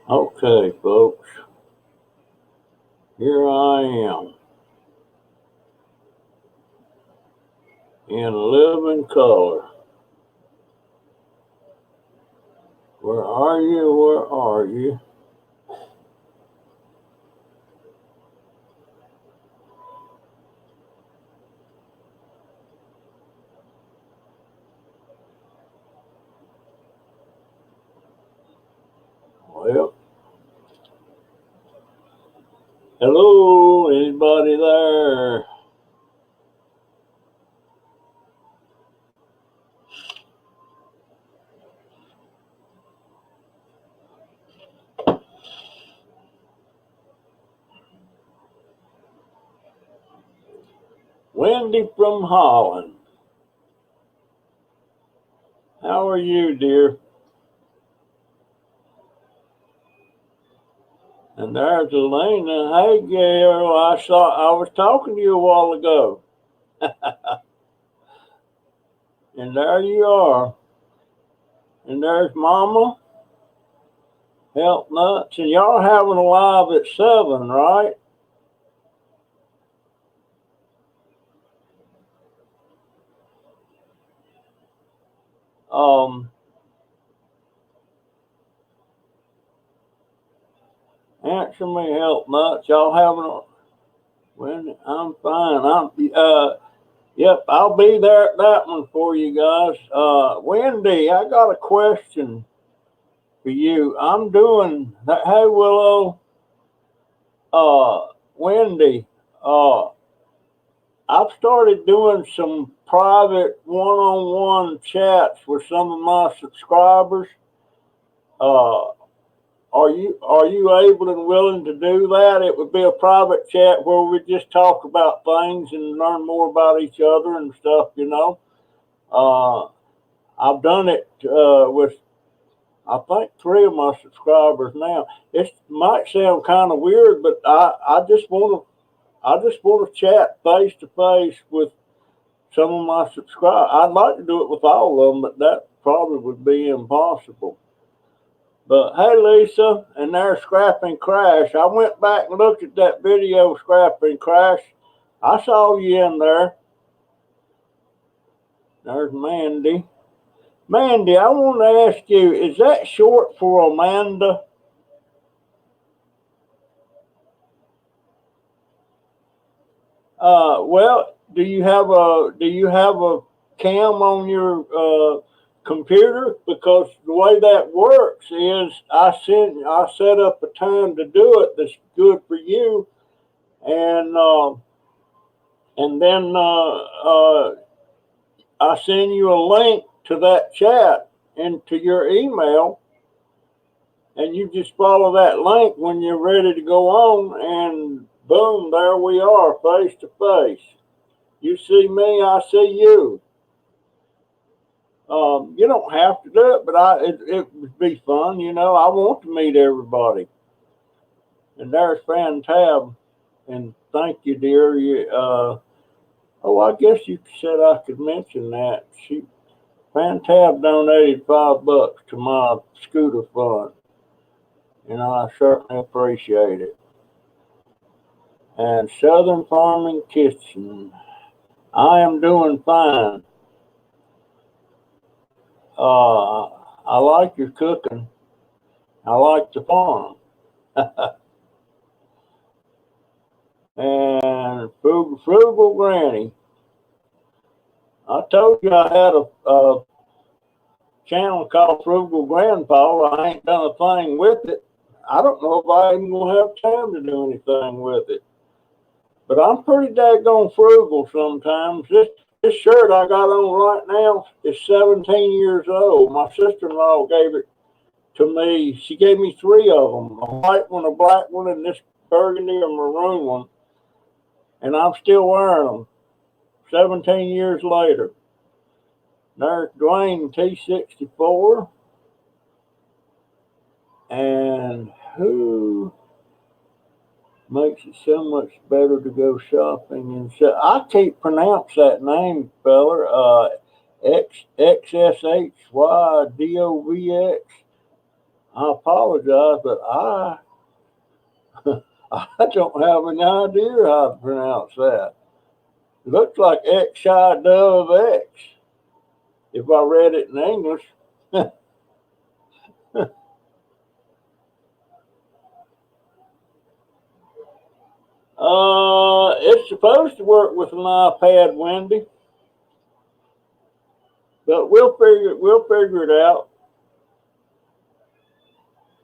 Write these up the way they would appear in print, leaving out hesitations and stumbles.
Okay, folks, here I am in living color. Where are you? Where are you? Well, hello, anybody there? Wendy from Holland. How are you, dear? And there's Elena. Hey, Gail, I was talking to you a while ago. And there you are. And there's Mama, Health Nuts. And y'all having a live at 7, right? Um, Answer me, Health Nuts. Y'all having a Wendy, I'm fine. Yep, I'll be there at that one for you guys. Wendy, I got a question for you. I'm doing that. Hey, Willow, Wendy, uh, I've started doing some private one-on-one chats with some of my subscribers. Uh, are you able and willing to do that? It would be a private chat where we just talk about things and learn more about each other and stuff. Uh, I've done it with I think 3 of my subscribers now. It might sound kind of weird, but I just want to chat face to face with some of my subscribers. I'd like to do it with all of them, but that probably would be impossible. But hey, Lisa, and there's Scrap and Crash. I went back and looked at that video, Scrap and Crash. I saw you in there. There's Mandy. Mandy, I want to ask you, is that short for Amanda? Well, do you have a cam on your computer? Because the way that works is I set up a time to do it that's good for you, and then I send you a link to that chat into your email, and you just follow that link when you're ready to go on, and boom, there we are, face to face. You see me, I see you. You don't have to do it, but it would be fun. I want to meet everybody. And there's Fan Tab, and thank you, dear. Oh, I guess you said I could mention that. Fan Tab donated $5 to my scooter fund. I certainly appreciate it. And Southern Farming Kitchen, I am doing fine. I like your cooking. I like the farm. And Frugal Granny. I told you I had a channel called Frugal Grandpa. I ain't done a thing with it. I don't know if I even gonna have time to do anything with it. But I'm pretty daggone frugal sometimes. This shirt I got on right now is 17 years old. My sister-in-law gave it to me. She gave me 3 of them: a white one, a black one, and this burgundy or maroon one. And I'm still wearing them 17 years later. There's Dwayne T64. And who makes it so much better to go shopping and so I can't pronounce that name, feller. XSHYDOVX. I apologize, but I don't have any idea how to pronounce that. It looks like X-I Dove X, if I read it in English. It's supposed to work with an iPad, Wendy, but we'll figure it out.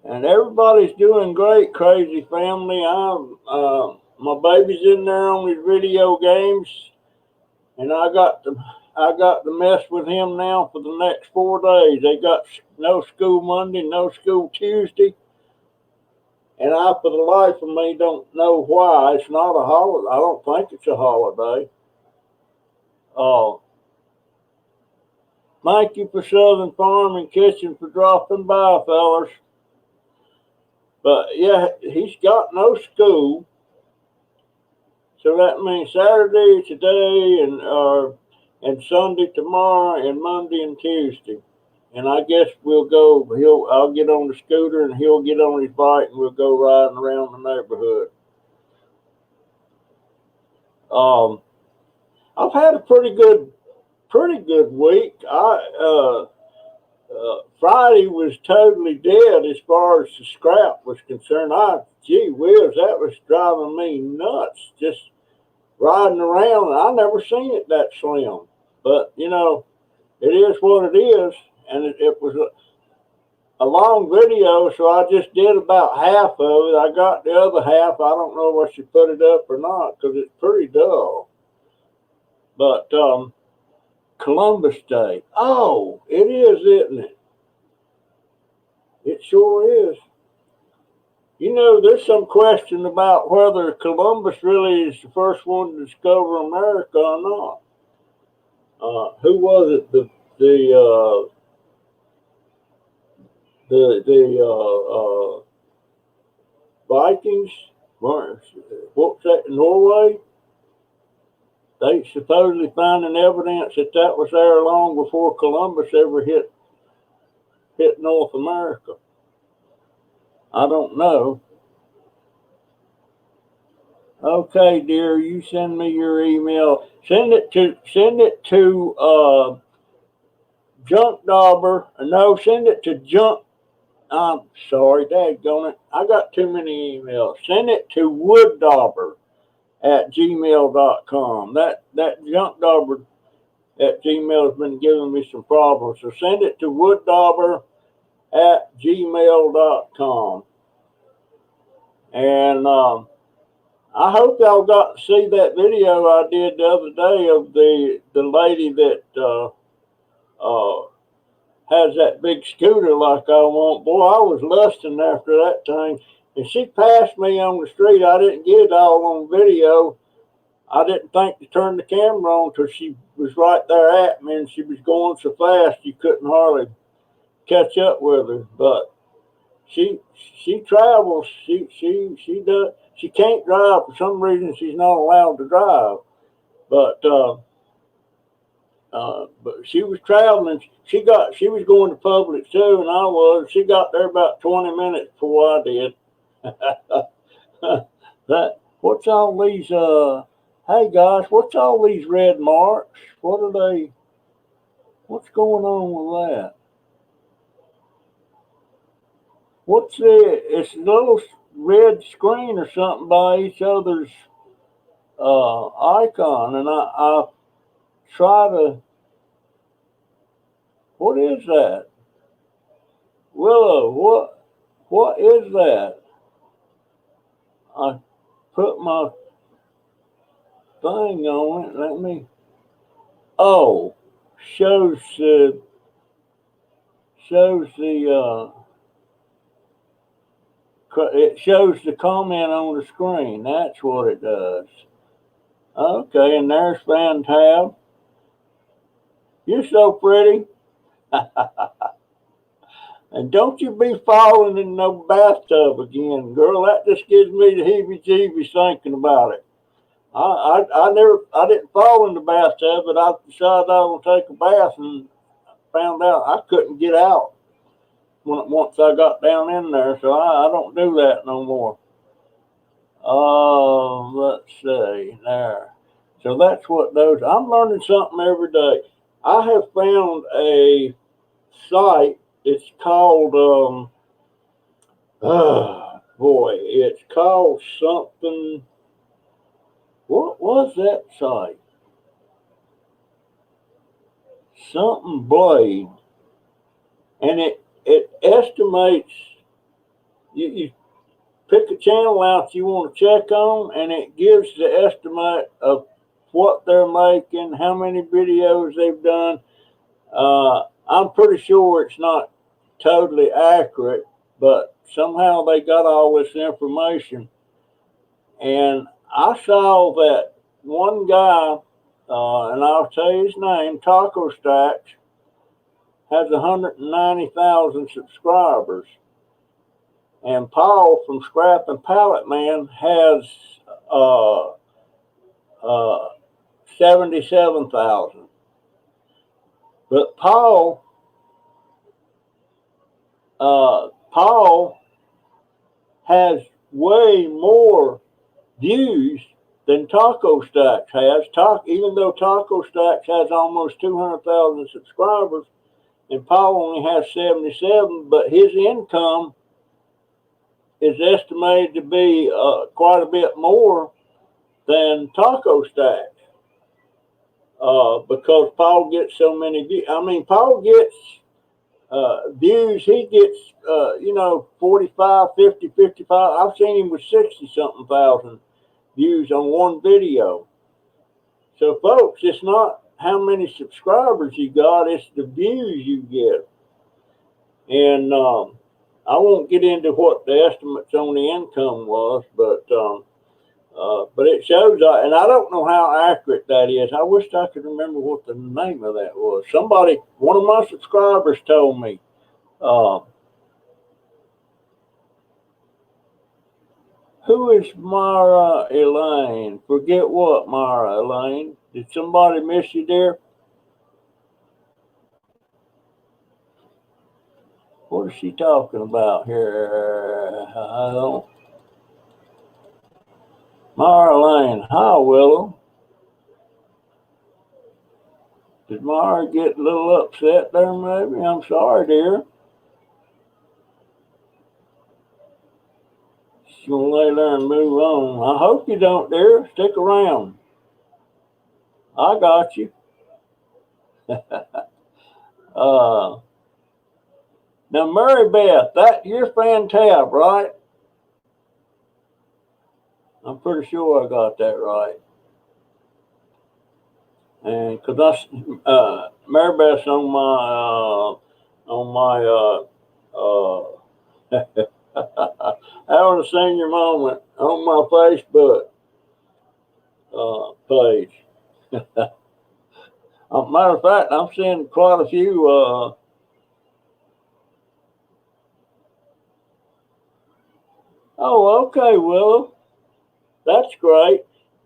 And everybody's doing great, crazy family. My baby's in there on his video games, and I got to mess with him now for the next 4 days. They got no school Monday, no school Tuesday, and I, for the life of me, don't know why. It's not a holiday. I don't think it's a holiday. Uh, Thank you for Southern Farm and Kitchen for dropping by, fellas. But yeah, he's got no school, so that means Saturday today and Sunday tomorrow and Monday and Tuesday. And I guess we'll go. I'll get on the scooter and he'll get on his bike and we'll go riding around the neighborhood. Um, I've had a pretty good week. Friday was totally dead as far as the scrap was concerned. Gee whiz, that was driving me nuts. Just riding around. I never seen it that slim. But it is what it is, and it was a long video, so I just did about half of it. I got the other half. I don't know if I should put it up or not because it's pretty dull. But Columbus Day. Oh, it is, isn't it? It sure is. There's some question about whether Columbus really is the first one to discover America or not. Who was it? The Vikings. What's that? Norway. They supposedly finding evidence that was there long before Columbus ever hit North America. I don't know. Okay, dear, you send me your email. Send it to Junk Dauber. No, send it to Junk. I'm sorry, daggone it. I got too many emails. Send it to wooddauber@gmail.com. That Junk Dauber at Gmail has been giving me some problems. So send it to wooddauber@gmail.com. And I hope y'all got to see that video I did the other day of the lady that has that big scooter like I want. Boy, I was lusting after that thing. And she passed me on the street. I didn't get it all on video. I didn't think to turn the camera on because she was right there at me and she was going so fast you couldn't hardly catch up with her. But she travels. She does. She can't drive for some reason. She's not allowed to drive. But she was traveling. She was going to Publix too, and I was. She got there about 20 minutes before I did. What's all these? Hey guys, what's all these red marks? What are they? What's going on with that? What's it? It's a little red screen or something by each other's icon, and I try to. What is that? Willow, what is that? I put my thing on it. Let me. Oh, shows the it shows the comment on the screen. That's what it does. Okay, and there's Van Tab. You're so pretty. And don't you be falling in no bathtub again, girl. That just gives me the heebie-jeebies thinking about it. I didn't fall in the bathtub, but I decided I was gonna take a bath and found out I couldn't get out. once I got down in there, so I don't do that no more. Let's see there. So that's what those. I'm learning something every day. I have found a site. It's called boy, it's called something. What was that site? Something Blade, and it estimates. You pick a channel out you want to check on, and it gives the estimate of what they're making, how many videos they've done. I'm pretty sure it's not totally accurate, but somehow they got all this information. And I saw that one guy, and I'll tell you his name, Taco Stacks, has 190,000 subscribers. And Paul from Scrap and Pallet Man has uh, uh, 77,000. But Paul has way more views than Taco Stacks has. Even though Taco Stacks has almost 200,000 subscribers, and Paul only has 77, but his income is estimated to be quite a bit more than Taco Stacks. Because Paul gets so many views. I mean, Paul gets views. He gets, 45, 50, 55. I've seen him with 60 something thousand views on one video. So, folks, it's not how many subscribers you got, it's the views you get. And I won't get into what the estimates on the income was, but it shows, and I don't know how accurate that is. I wish I could remember what the name of that was. One of my subscribers told me. Who is Mara Elaine? Forget what, Mara Elaine? Did somebody miss you, dear? What is she talking about here? I don't. Mara Elaine. Hi, Willow. Did Mara get a little upset there, maybe? I'm sorry, dear. She's going to lay there and move on. I hope you don't, dear. Stick around. I got you. Now, Mary Beth, you're Fan Tab, right? I'm pretty sure I got that right. And because Mary Beth's on my having a senior moment on my Facebook page. Matter of fact, I'm seeing quite a few. Oh, okay, Willow. That's great.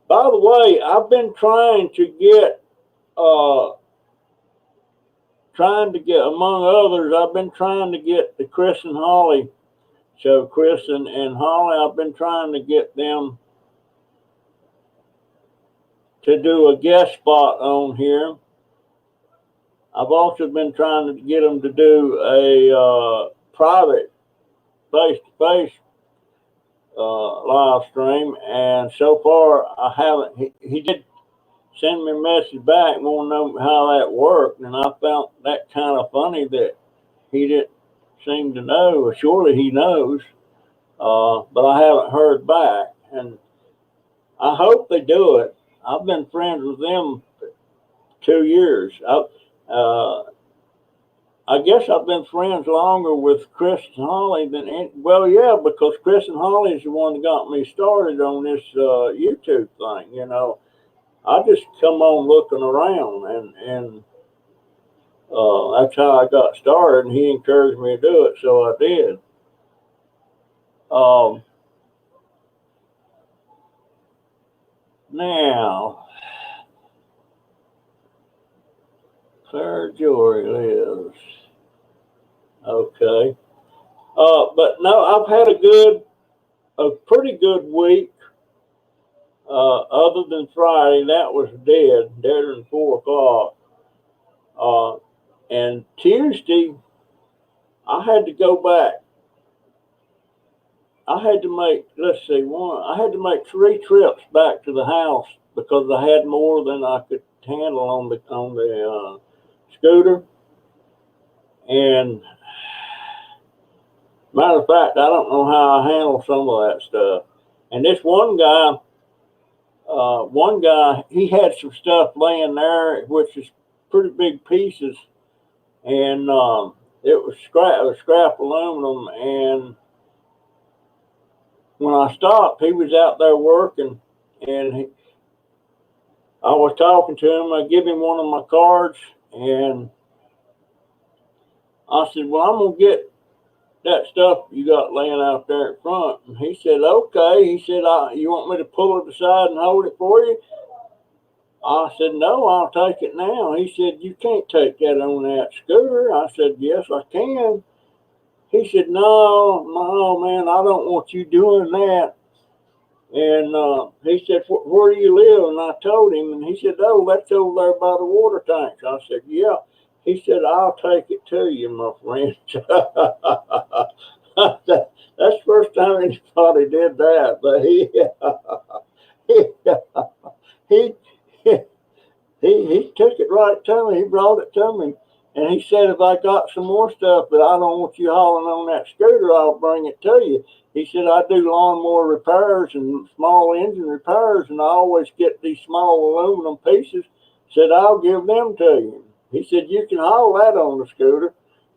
By the way, I've been trying to get, among others, I've been trying to get the Chris and Holly show. Chris and Holly, I've been trying to get them to do a guest spot on here. I've also been trying to get them to do a private face-to-face live stream, and so far I haven't. He did send me a message back, want to know how that worked, and I found that kind of funny that he didn't seem to know, or surely he knows, but I haven't heard back, and I hope they do it. I've been friends with them for 2 years. I guess I've been friends longer with Chris and Holly yeah, because Chris and Holly is the one that got me started on this YouTube thing. I just come on looking around, and that's how I got started. And he encouraged me to do it, so I did. Now, Sarah Jory lives. Okay. But no, I've had a pretty good week. Other than Friday, that was deader than 4 o'clock. Uh, and Tuesday, I had to go back. I had to make, let's see, I had to make 3 trips back to the house because I had more than I could handle on the scooter. And matter of fact, I don't know how I handle some of that stuff. And this one guy, he had some stuff laying there, which is pretty big pieces, and it was scrap aluminum. And when I stopped, he was out there working, and I was talking to him. I give him one of my cards, and I said, "Well, I'm gonna get that stuff you got laying out there in front." And he said, "Okay." He said, "You want me to pull it aside and hold it for you?" I said, "No, I'll take it now." He said, "You can't take that on that scooter." I said, "Yes, I can." He said, "No, no, man, I don't want you doing that." And he said, "Where do you live?" And I told him, and he said, "Oh, that's over there by the water tanks." I said, "Yeah." He said, "I'll take it to you, my friend." That's the first time anybody did that, but he, he he took it right to me. He brought it to me. And he said, "If I got some more stuff that I don't want you hauling on that scooter, I'll bring it to you." He said, "I do lawnmower repairs and small engine repairs, and I always get these small aluminum pieces." Said, "I'll give them to you." He said, "You can haul that on the scooter."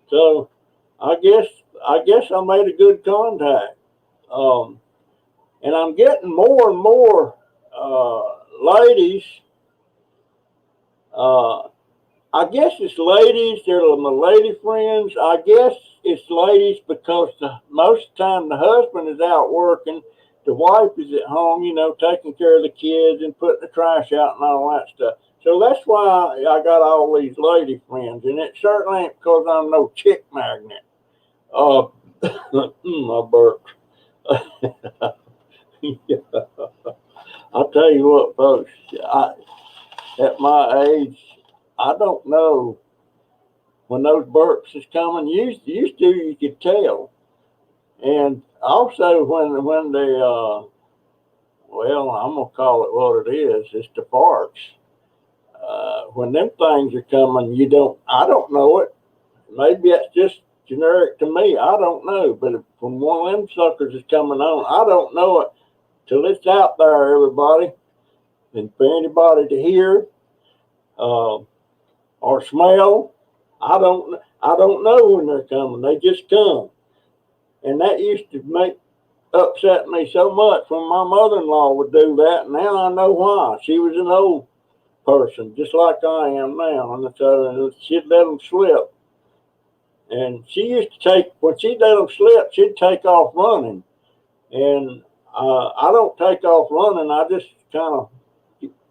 So I guess I made a good contact. Um, and I'm getting more and more ladies. Uh, I guess it's ladies. They're my lady friends. I guess it's ladies because most of the time the husband is out working. The wife is at home, taking care of the kids and putting the trash out and all that stuff. So that's why I got all these lady friends. And it certainly ain't because I'm no chick magnet. Uh, I burped. I'll tell you what, folks. At my age, I don't know when those burps is coming. Used to you could tell, and also when they well, I'm gonna call it what it is. It's the farts. When them things are coming, I don't know it. Maybe it's just generic to me. I don't know, but if when one of them suckers is coming on, I don't know it till it's out there, everybody, and for anybody to hear uh, or smell. I don't know when they're coming. They just come. And that used to upset me so much when my mother-in-law would do that. And now I know why. She was an old person, just like I am now. And so she'd let them slip. And she used to when she'd let them slip, she'd take off running. And I don't take off running. I just I'm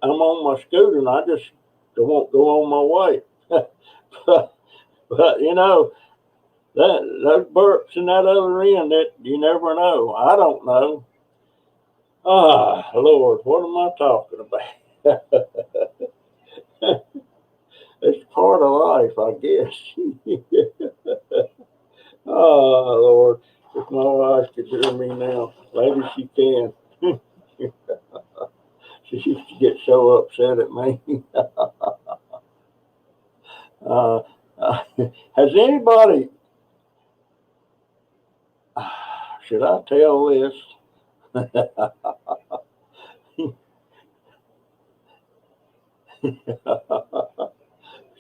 on my scooter and I just won't go on my way. but those burps in that other end, that you never know. I don't know. Ah, Lord, what am I talking about? It's part of life, I guess. Oh, Lord, if my wife could hear me now, maybe she can. She used to get so upset at me. uh, has anybody, should I tell this?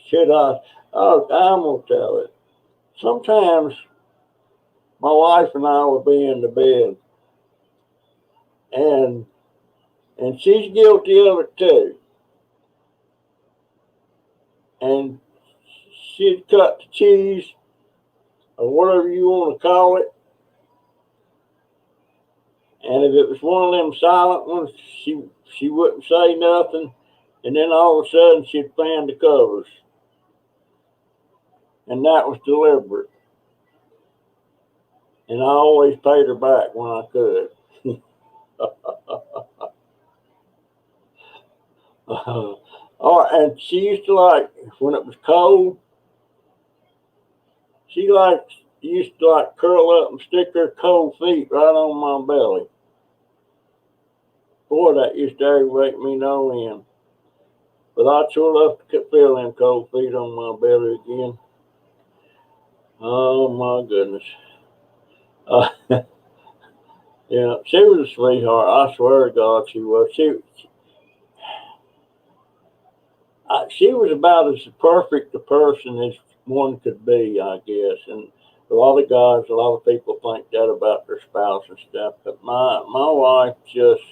Should I? Oh, I'm going to tell it. Sometimes my wife and I will be in the bed, and she's guilty of it too. And she'd cut the cheese or whatever you want to call it. And if it was one of them silent ones, she wouldn't say nothing. And then all of a sudden she'd fan the covers. And that was deliberate. and I always paid her back when I could. And she used to like, when it was cold, she used to like curl up and stick her cold feet right on my belly. Boy, that used to aggravate me no end. But I'd sure love to feel them cold feet on my belly again. Oh my goodness. Uh, yeah, she was a sweetheart. I swear to God, she was. She was about as perfect a person as one could be, I guess. And a lot of guys, a lot of people think that about their spouse and stuff. But my wife just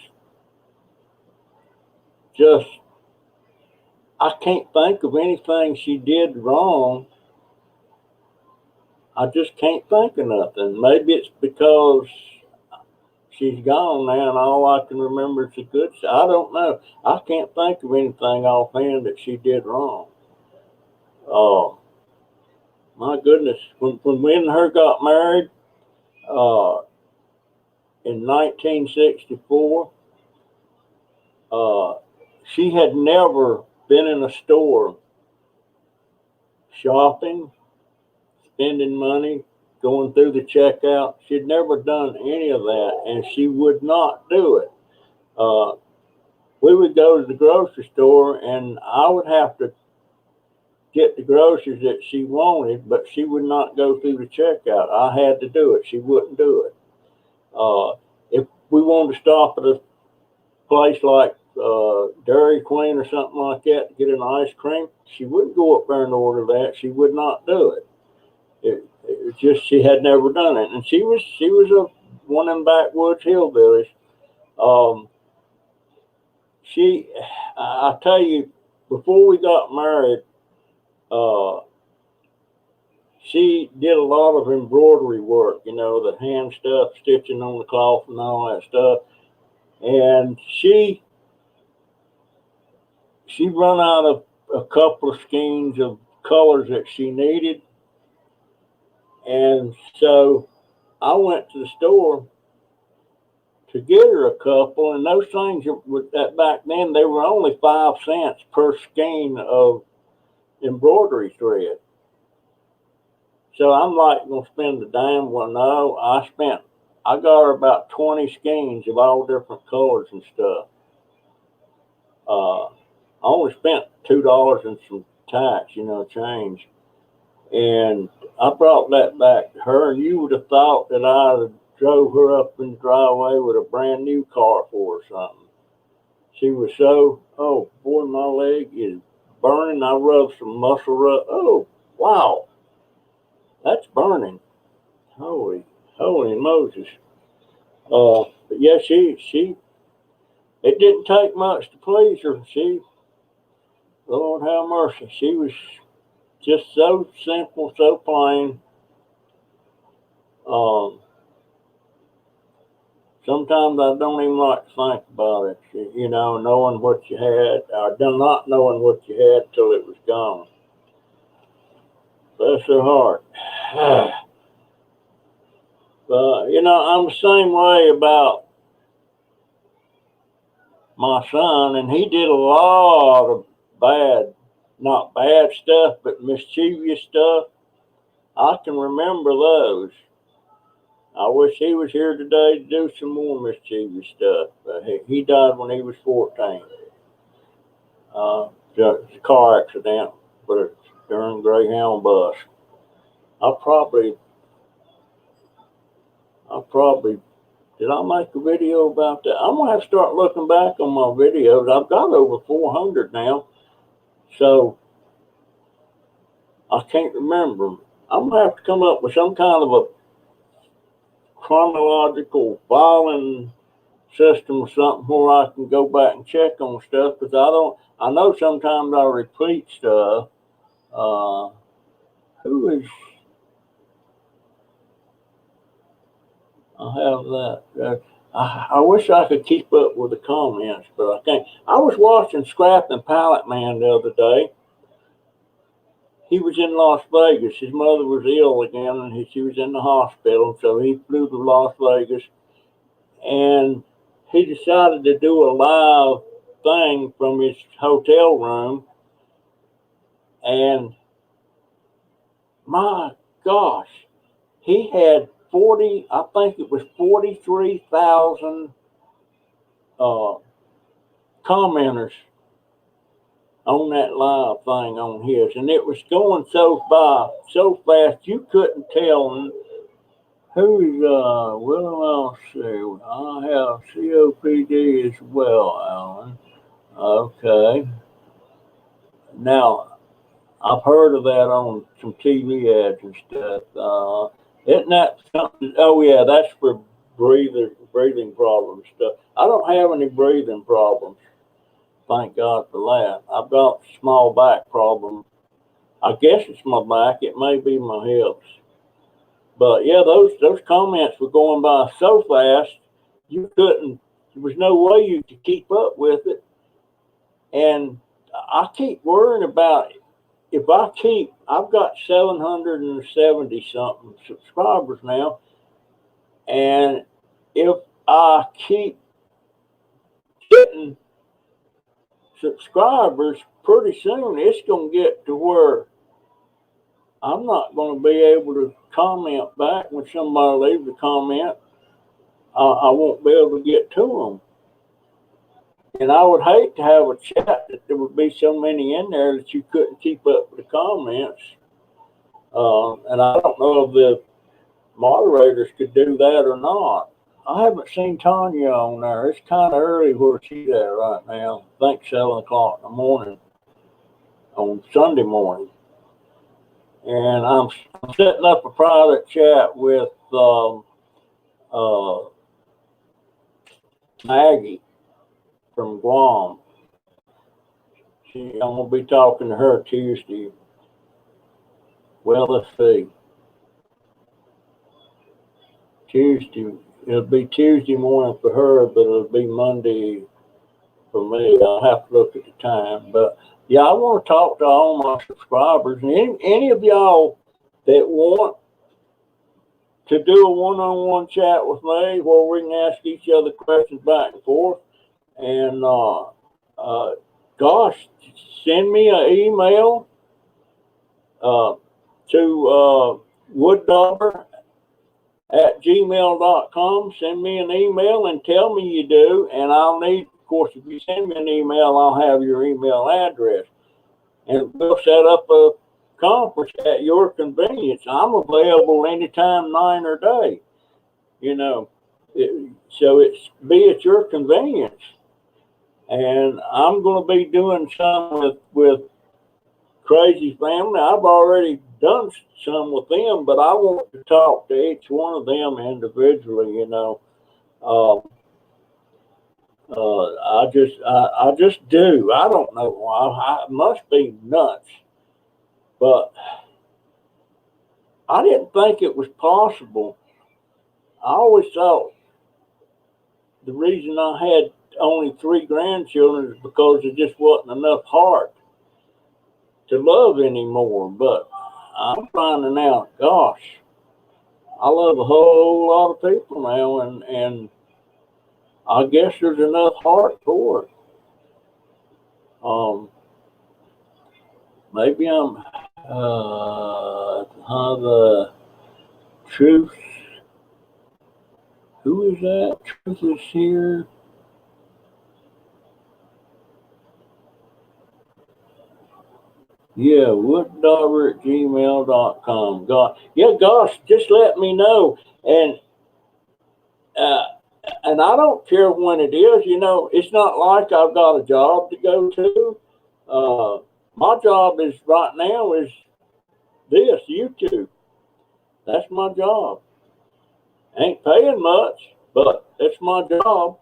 I can't think of anything she did wrong. I just can't think of nothing. Maybe it's because she's gone now, and all I can remember is the good side. I don't know. I can't think of anything offhand that she did wrong. Oh, my goodness. When we and her got married uh, in 1964, uh, she had never been in a store shopping, spending money, going through the checkout. She'd never done any of that, and she would not do it. Uh, we would go to the grocery store, and I would have to get the groceries that she wanted, but she would not go through the checkout. I had to do it. She wouldn't do it. If we wanted to stop at a place like Dairy Queen or something like that to get an ice cream, she wouldn't go up there and order that. She would not do it. It was just she had never done it, and she was one of them backwoods hillbillies. Um, I tell you, before we got married, uh, she did a lot of embroidery work, the hand stuff, stitching on the cloth and all that stuff. And she run out of a couple of skeins of colors that she needed. And so I went to the store to get her a couple, and those things that back then they were only 5 cents per skein of embroidery thread. So I'm like gonna spend a dime. Well, no, I got her about 20 skeins of all different colors and stuff. I only spent $2 and some tax, change. And I brought that back to her, and you would have thought that I drove her up in the driveway with a brand new car for her or something. She was so, oh boy, my leg is burning. I rubbed some muscle rub. Oh, wow, that's burning. Holy Moses. But yeah, it didn't take much to please her. Lord have mercy, she was just so simple, so plain. Um, Sometimes I don't even like to think about it, knowing what you had, or not knowing what you had till it was gone. Bless her heart. But, I'm the same way about my son, and he did a lot of not bad stuff, but mischievous stuff. I can remember those. I wish he was here today to do some more mischievous stuff. He died when he was 14. It's a car accident, but it's during Greyhound bus. I probably did I make a video about that? I'm gonna have to start looking back on my videos. I've got over 400 now, so I can't remember. I'm gonna have to come up with some kind of a chronological filing system or something where I can go back and check on stuff, because I know sometimes I repeat stuff. Uh, who is I have that. I wish I could keep up with the comments, but I can't. I was watching Scrap and Pallet Man the other day, he was in Las Vegas. His mother was ill again, and she was in the hospital. So he flew to Las Vegas, and he decided to do a live thing from his hotel room. And my gosh, he had 40, I think it was 43,000 commenters on that live thing on his, and it was going so fast you couldn't tell who's well, let's see, I have COPD as well, Alan. Okay. Now I've heard of that on some TV ads and stuff. Isn't that something? Oh yeah, that's for breathing problems stuff. I don't have any breathing problems. Thank God for that. I've got small back problem. I guess it's my back. It may be my hips. But yeah, those comments were going by so fast, you couldn't. There was no way you could keep up with it. And I keep worrying about it. If I've got 770 something subscribers now, and if I keep getting subscribers, pretty soon it's going to get to where I'm not going to be able to comment back when somebody leaves a comment. I won't be able to get to them. And I would hate to have a chat that there would be so many in there that you couldn't keep up with the comments. And I don't know if the moderators could do that or not. I haven't seen Tanya on there. It's kind of early where she's at right now. I think 7 o'clock in the morning on Sunday morning. And I'm setting up a private chat with Maggie from Guam. I'm going to be talking to her Tuesday. Well, let's see. Tuesday. It'll be Tuesday morning for her, but it'll be Monday for me. I'll have to look at the time. But yeah, I want to talk to all my subscribers. And any of y'all that want to do a one-on-one chat with me where we can ask each other questions back and forth. And gosh, send me an email to wooddobber@gmail.com. Send me an email and tell me you do. And I'll need, of course, if you send me an email, I'll have your email address. And we'll set up a conference at your convenience. I'm available anytime, night or day. You know, so it's be at your convenience. And I'm going to be doing some with Crazy Family. I've already done some with them, but I want to talk to each one of them individually. You know, I just do. I don't know why. I must be nuts, but I didn't think it was possible. I always thought the reason I had only 3 grandchildren is because there just wasn't enough heart to love anymore. But I'm finding out, gosh, I love a whole lot of people now, and I guess there's enough heart for it. Maybe I'm the truth. Who is that? Truth is here. Yeah, wooddobber@gmail.com. Gosh, just let me know. And I don't care when it is. You know, it's not like I've got a job to go to. My job is right now is this YouTube. That's my job. Ain't paying much, but it's my job,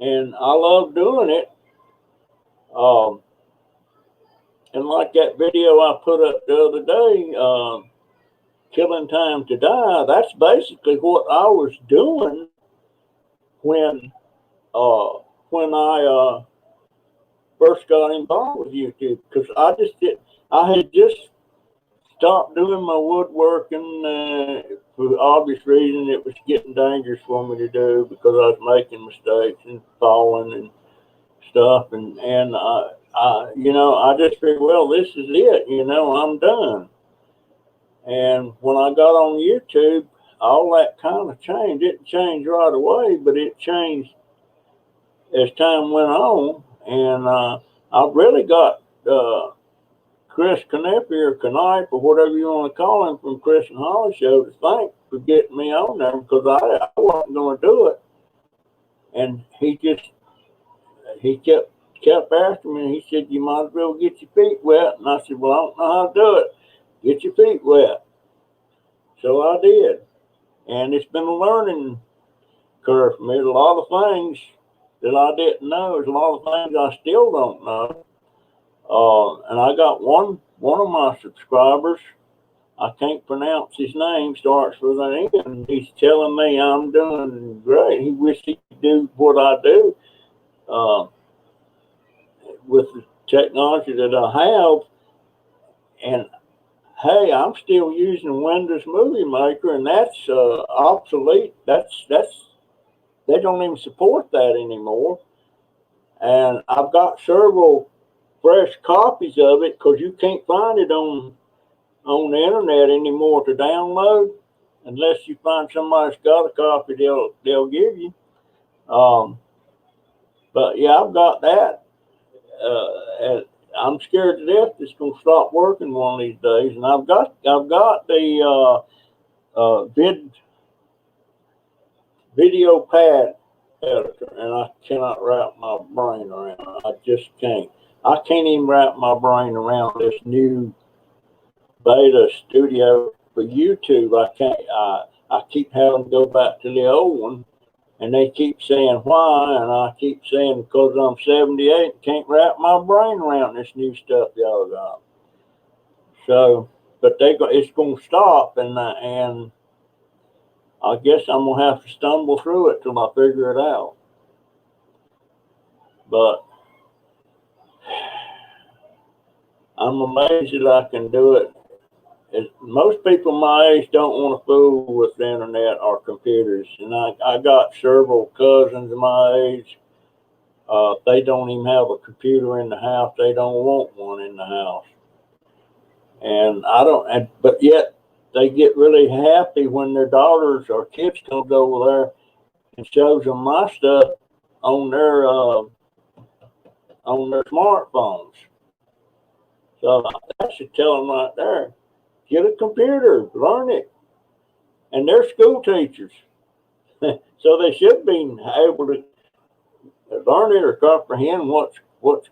and I love doing it. And like that video I put up the other day, Killing Time to Die, that's basically what I was doing when I first got involved with YouTube, because I had just stopped doing my woodworking for obvious reason. It was getting dangerous for me to do because I was making mistakes and falling and stuff, and I just figured, well, this is it, I'm done. And when I got on YouTube, all that kind of changed. It changed right away, but it changed as time went on, and I really got Chris Knipe or Knipe or whatever you want to call him from Chris and Holly Show to thank for getting me on there, because I wasn't going to do it, and he kept after me, and he said, you might as well get your feet wet. And I said, well, I don't know how to do it. Get your feet wet. So I did, and it's been a learning curve for me. There's a lot of things that I didn't know. There's a lot of things I still don't know. And I got one of my subscribers, I can't pronounce his name, starts with an N. He's telling me I'm doing great. He wished he could do what I do with the technology that I have. And hey, I'm still using Windows Movie Maker, and that's obsolete. That's they don't even support that anymore. And I've got several fresh copies of it, because you can't find it on the internet anymore to download, unless you find somebody that's got a copy they'll give you. But yeah, I've got that. And I'm scared to death it's going to stop working one of these days. And I've got the video pad editor, and I cannot wrap my brain around it. I just can't. I can't even wrap my brain around this new beta studio for YouTube. I can't. I keep having to go back to the old one, and they keep saying why, and I keep saying because I'm 78 and can't wrap my brain around this new stuff y'all got. So, but it's going to stop, and I guess I'm going to have to stumble through it till I figure it out. But I'm amazed that I can do it. Most people my age don't want to fool with the internet or computers, and I got several cousins my age. They don't even have a computer in the house. They don't want one in the house, and I don't. But yet they get really happy when their daughters or kids comes over there and shows them my stuff on their smartphones. So that should tell them right there, get a computer, learn it. And they're school teachers. So they should be able to learn it or comprehend what's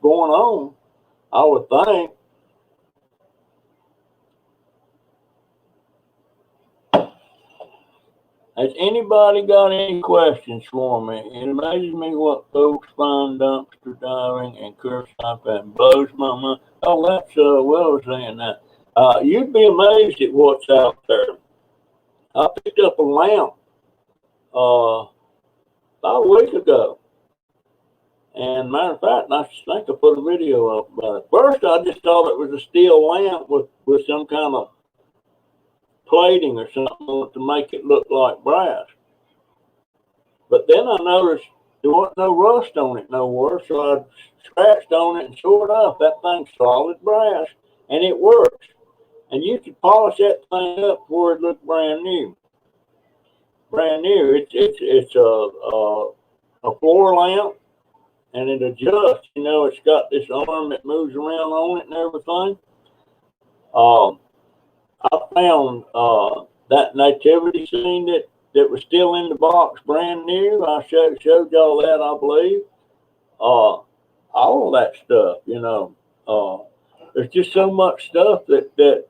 going on, I would think. Has anybody got any questions for me? It amazes me what folks find dumpster diving and curbside that blows my mind. Oh, that's Will saying that. You'd be amazed at what's out there. I picked up a lamp about a week ago. And matter of fact, I think I put a video up about it. First, I just thought it was a steel lamp with some kind of plating or something to make it look like brass. But then I noticed there wasn't no rust on it nowhere, so I scratched on it, and sure enough, that thing's solid brass, and it works. And you can polish that thing up where it looked brand new. Brand new. It's a floor lamp, and it adjusts. It's got this arm that moves around on it and everything. I found that nativity scene that was still in the box, brand new. I showed y'all that, I believe. All of that stuff, there's just so much stuff that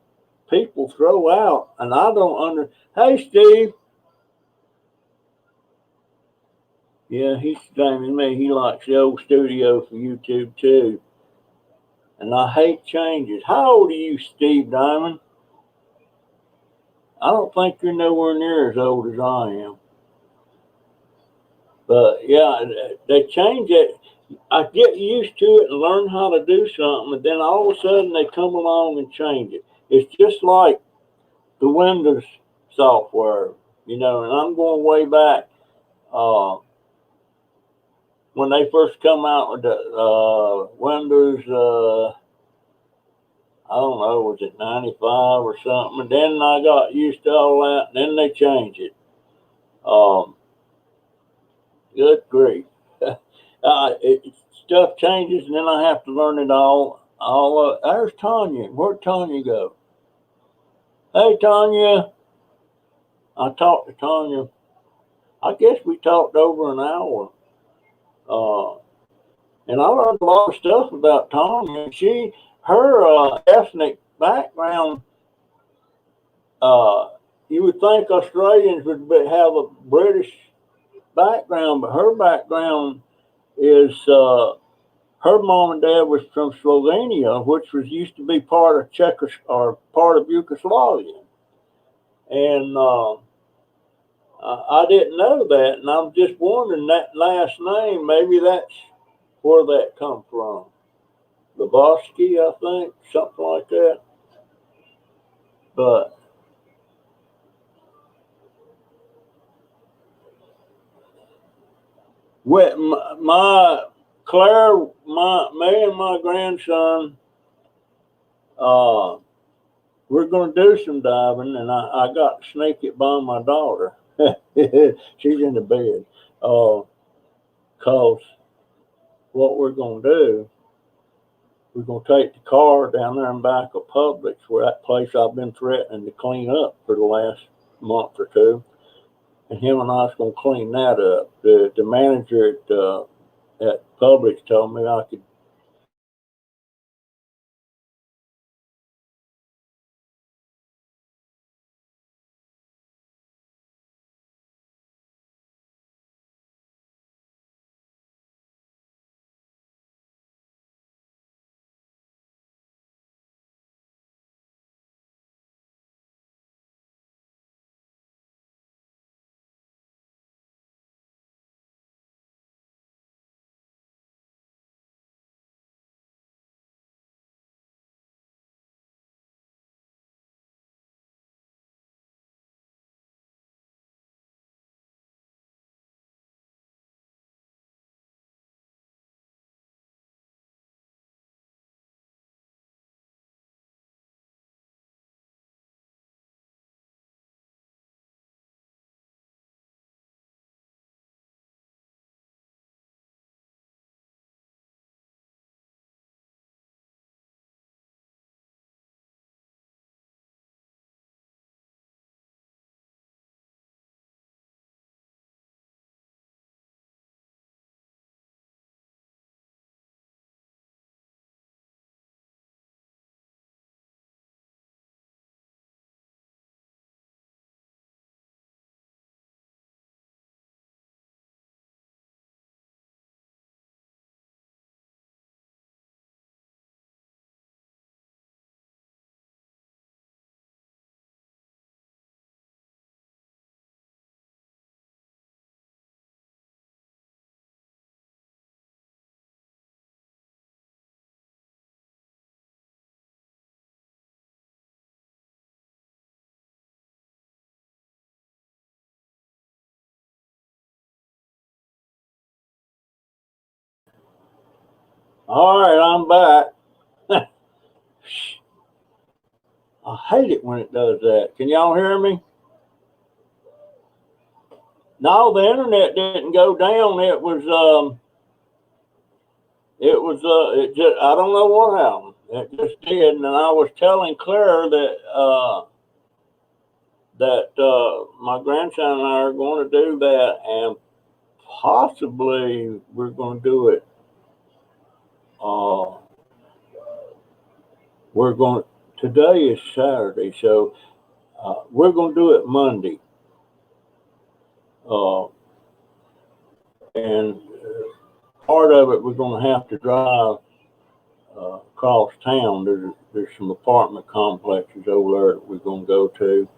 people throw out, and I don't Hey, Steve. Yeah, he's claiming me. He likes the old studio for YouTube too. And I hate changes. How old are you, Steve Diamond? I don't think you're nowhere near as old as I am. But yeah, they change it. I get used to it and learn how to do something, and then all of a sudden they come along and change it. It's just like the Windows software, you know, and I'm going way back when they first come out with the Windows, I don't know, was it 95 or something? And then I got used to all that, and then they changed it. Um, Good grief. Stuff changes, and then I have to learn it all. There's Tanya. Where'd Tanya go? Hey, Tanya. I talked to Tanya. I guess we talked over an hour. Uh, and I learned a lot of stuff about Tanya. Her ethnic background, uh, you would think Australians would have a British background, but her background is her mom and dad was from Slovenia, which was used to be part of or part of Yugoslavia, and I didn't know that, and I'm just wondering that last name. Maybe that's where that come from. Lebowski, I think, something like that. But with my Claire, me and my grandson, uh, we're going to do some diving, and I got to sneak it by my daughter. She's in the bed. Cause what we're going to do, we're going to take the car down there in back of Publix, where that place I've been threatening to clean up for the last month or two, and him and I's going to clean that up. The manager at Publix told me I could. All right, I'm back. I hate it when it does that. Can y'all hear me? No, the internet didn't go down. It just, I don't know what happened. It just did. And I was telling Claire that my grandson and I are going to do that, and possibly we're going to do it. Uh, we're going Today is Saturday, so we're going to do it Monday. Uh, and part of it, we're going to have to drive across town. There's some apartment complexes over there that we're going to go to.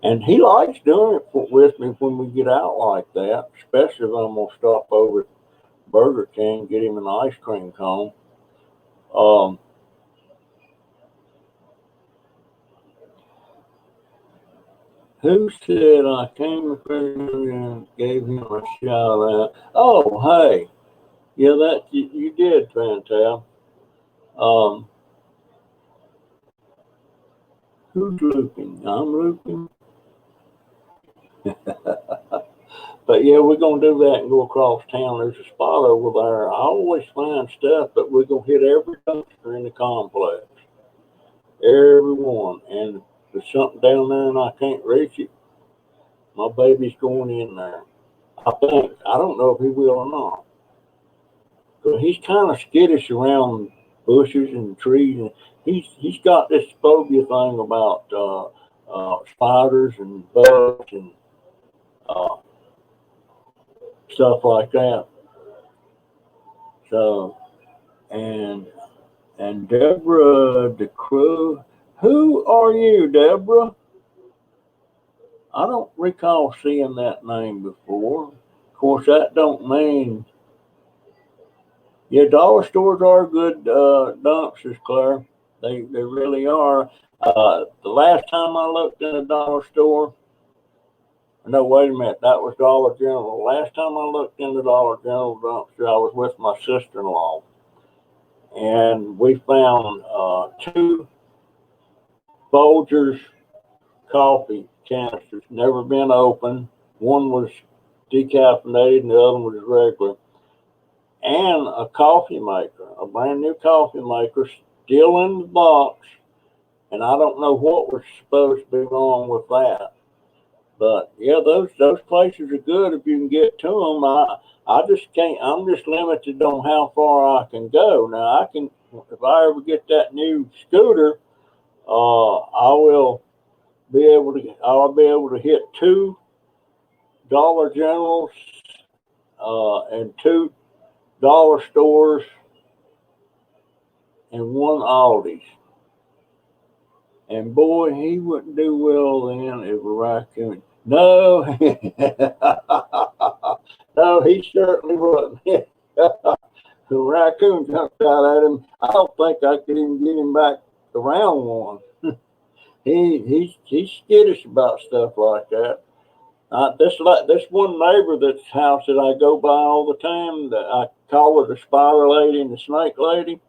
And he likes doing it with me when we get out like that, especially if I'm going to stop over at Burger King, get him an ice cream cone. Um, who said I came across and gave him a shout out? Oh, hey, yeah, that you did, Fantab. Um, who's looping? I'm looping. But yeah, we're gonna do that and go across town. There's a spot over there. I always find stuff, but we're gonna hit every dumpster in the complex, every one. And if there's something down there and I can't reach it, my baby's going in there. I think. I don't know if he will or not. But he's kind of skittish around bushes and trees, and he's got this phobia thing about spiders and bugs and uh, stuff like that. So and Deborah the Crew. Who are you, Deborah? I don't recall seeing that name before. Of course, that don't mean. Yeah, dollar stores are good dumpsters, Claire. They really are. The last time I looked in a dollar store, no, wait a minute, that was Dollar General. The last time I looked in the Dollar General dumpster, I was with my sister-in-law, and we found two Folgers coffee canisters, never been opened. One was decaffeinated and the other one was regular. And a coffee maker, a brand new coffee maker, still in the box. And I don't know what was supposed to be wrong with that. But yeah, those places are good if you can get to them. I just can't. I'm just limited on how far I can go. Now I can, if I ever get that new scooter, I will be able to. I'll be able to hit two Dollar Generals and two dollar stores and one Aldi's. And boy, he wouldn't do well then if a raccoon. No, no, he certainly wouldn't. The raccoon jumped out at him. I don't think I could even get him back around one. He's skittish about stuff like that. This one neighbor that's house that I go by all the time, that I call her the spider lady and the snake lady.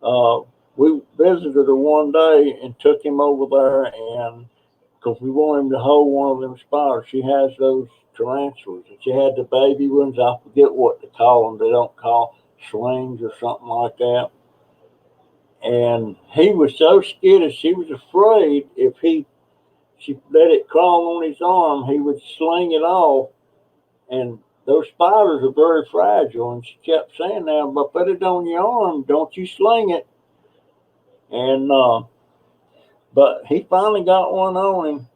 Uh, we visited her one day and took him over there, and because we want him to hold one of them spiders. She has those tarantulas, and she had the baby ones. I forget what to call them. They don't call slings or something like that. And he was so skittish. She was afraid if she let it crawl on his arm, he would sling it off. And those spiders are very fragile. And she kept saying, "Now, but put it on your arm. Don't you sling it." And but he finally got one on him.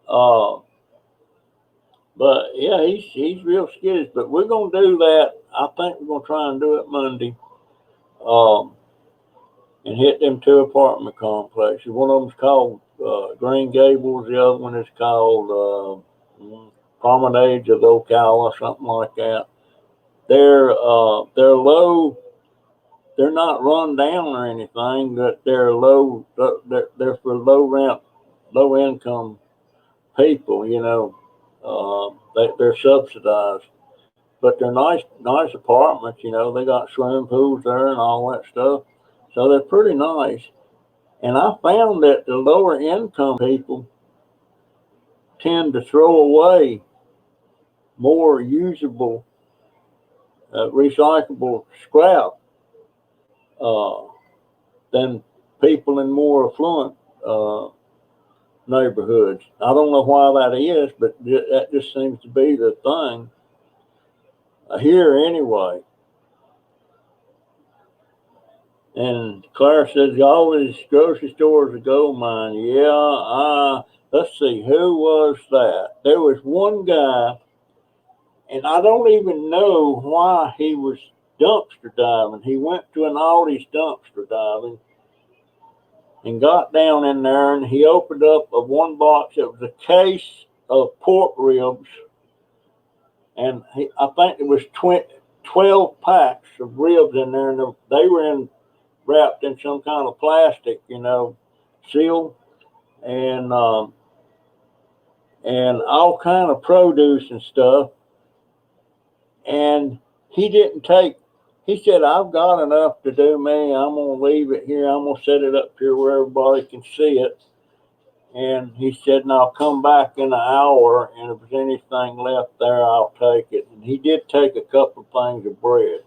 Uh, but yeah, he's real skittish. But we're gonna do that. I think we're gonna try and do it Monday. Um, and hit them two apartment complexes. One of them's called Green Gables. The other one is called Promenades of Ocala, something like that. They're low. They're not run down or anything, but they're low. They're for low rent, low income people. They're subsidized, but they're nice apartments. They got swimming pools there and all that stuff, so they're pretty nice. And I found that the lower income people tend to throw away more usable, recyclable scrap uh, than people in more affluent uh, neighborhoods. I don't know why that is, but that just seems to be the thing here anyway. And Claire says all these grocery stores are a gold mine. Yeah, let's see, who was that? There was one guy, and I don't even know why he was dumpster diving. He went to an Aldi's dumpster diving and got down in there, and he opened up one box. It was a case of pork ribs and I think it was 12 packs of ribs in there, and they were wrapped in some kind of plastic, seal, and and all kind of produce and stuff. And he didn't take. He said, "I've got enough to do me. I'm gonna leave it here. I'm gonna set it up here where everybody can see it." And he said, "And I'll come back in an hour, and if there's anything left there, I'll take it." And he did take a couple of things of bread.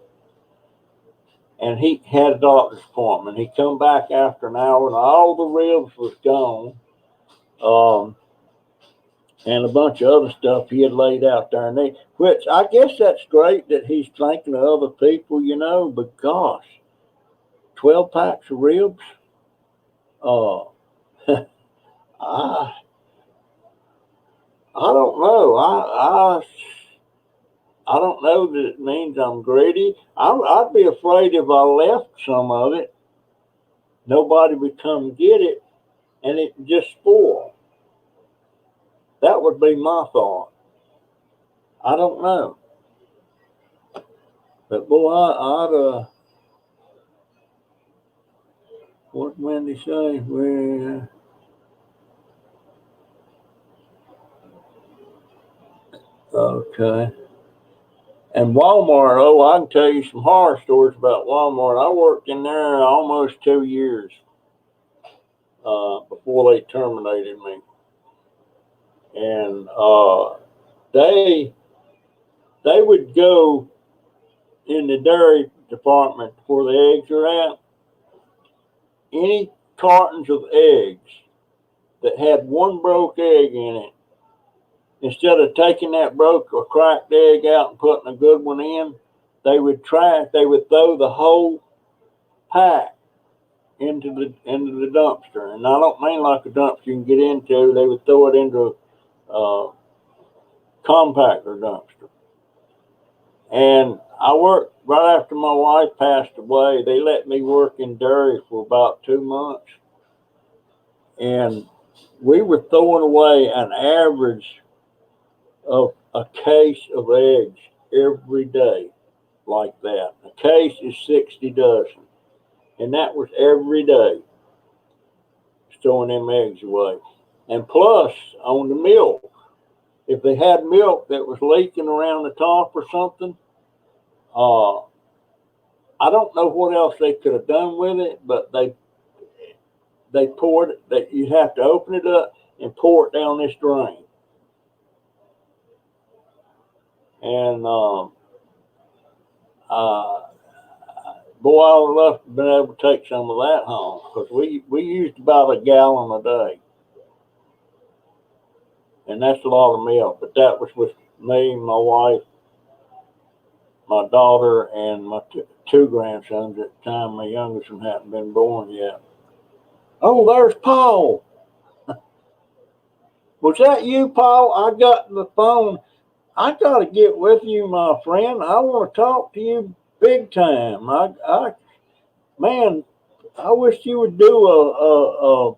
And he had a doctor's appointment. He come back after an hour, and all the ribs was gone, and a bunch of other stuff he had laid out there. And which I guess that's great that he's thinking of other people, But gosh, 12 packs of ribs. Uh, I I don't know. I don't know that it means I'm greedy. I'd be afraid if I left some of it, nobody would come get it, and it just spoil. That would be my thought. I don't know, but boy, what did Wendy say? Okay. And Walmart, oh, I can tell you some horror stories about Walmart. I worked in there almost 2 years before they terminated me. And they would go in the dairy department where the eggs are at. Any cartons of eggs that had one broke egg in it, instead of taking that broke or cracked egg out and putting a good one in, they would throw the whole pack into the dumpster. And I don't mean like a dumpster you can get into. They would throw it into a compactor dumpster. And I worked right after my wife passed away. They let me work in dairy for about 2 months. And we were throwing away an average of a case of eggs every day like that. A case is 60 dozen. And that was every day, throwing them eggs away. And plus, on the milk, if they had milk that was leaking around the top or something, I don't know what else they could have done with it, but they poured it. That you'd have to open it up and pour it down this drain. And boy, I would love to have been able to take some of that home, because we used about a gallon a day, and that's a lot of milk. But that was with me, my wife, my daughter, and my two grandsons at the time. My youngest one hadn't been born yet. Oh, there's Paul. Was that you, Paul? I got the phone. I got to get with you, my friend. I want to talk to you big time. Man, I wish you would do a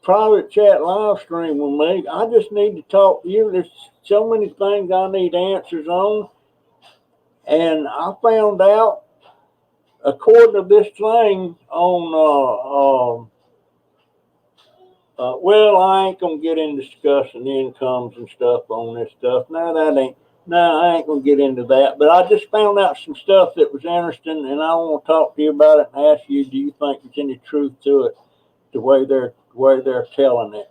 private chat live stream with me. I just need to talk to you. There's so many things I need answers on. And I found out, according to this thing on, well, I ain't gonna get into discussing incomes and stuff on this stuff. No, I ain't gonna get into that. But I just found out some stuff that was interesting, and I want to talk to you about it and ask you, do you think there's any truth to it, the way they're telling it?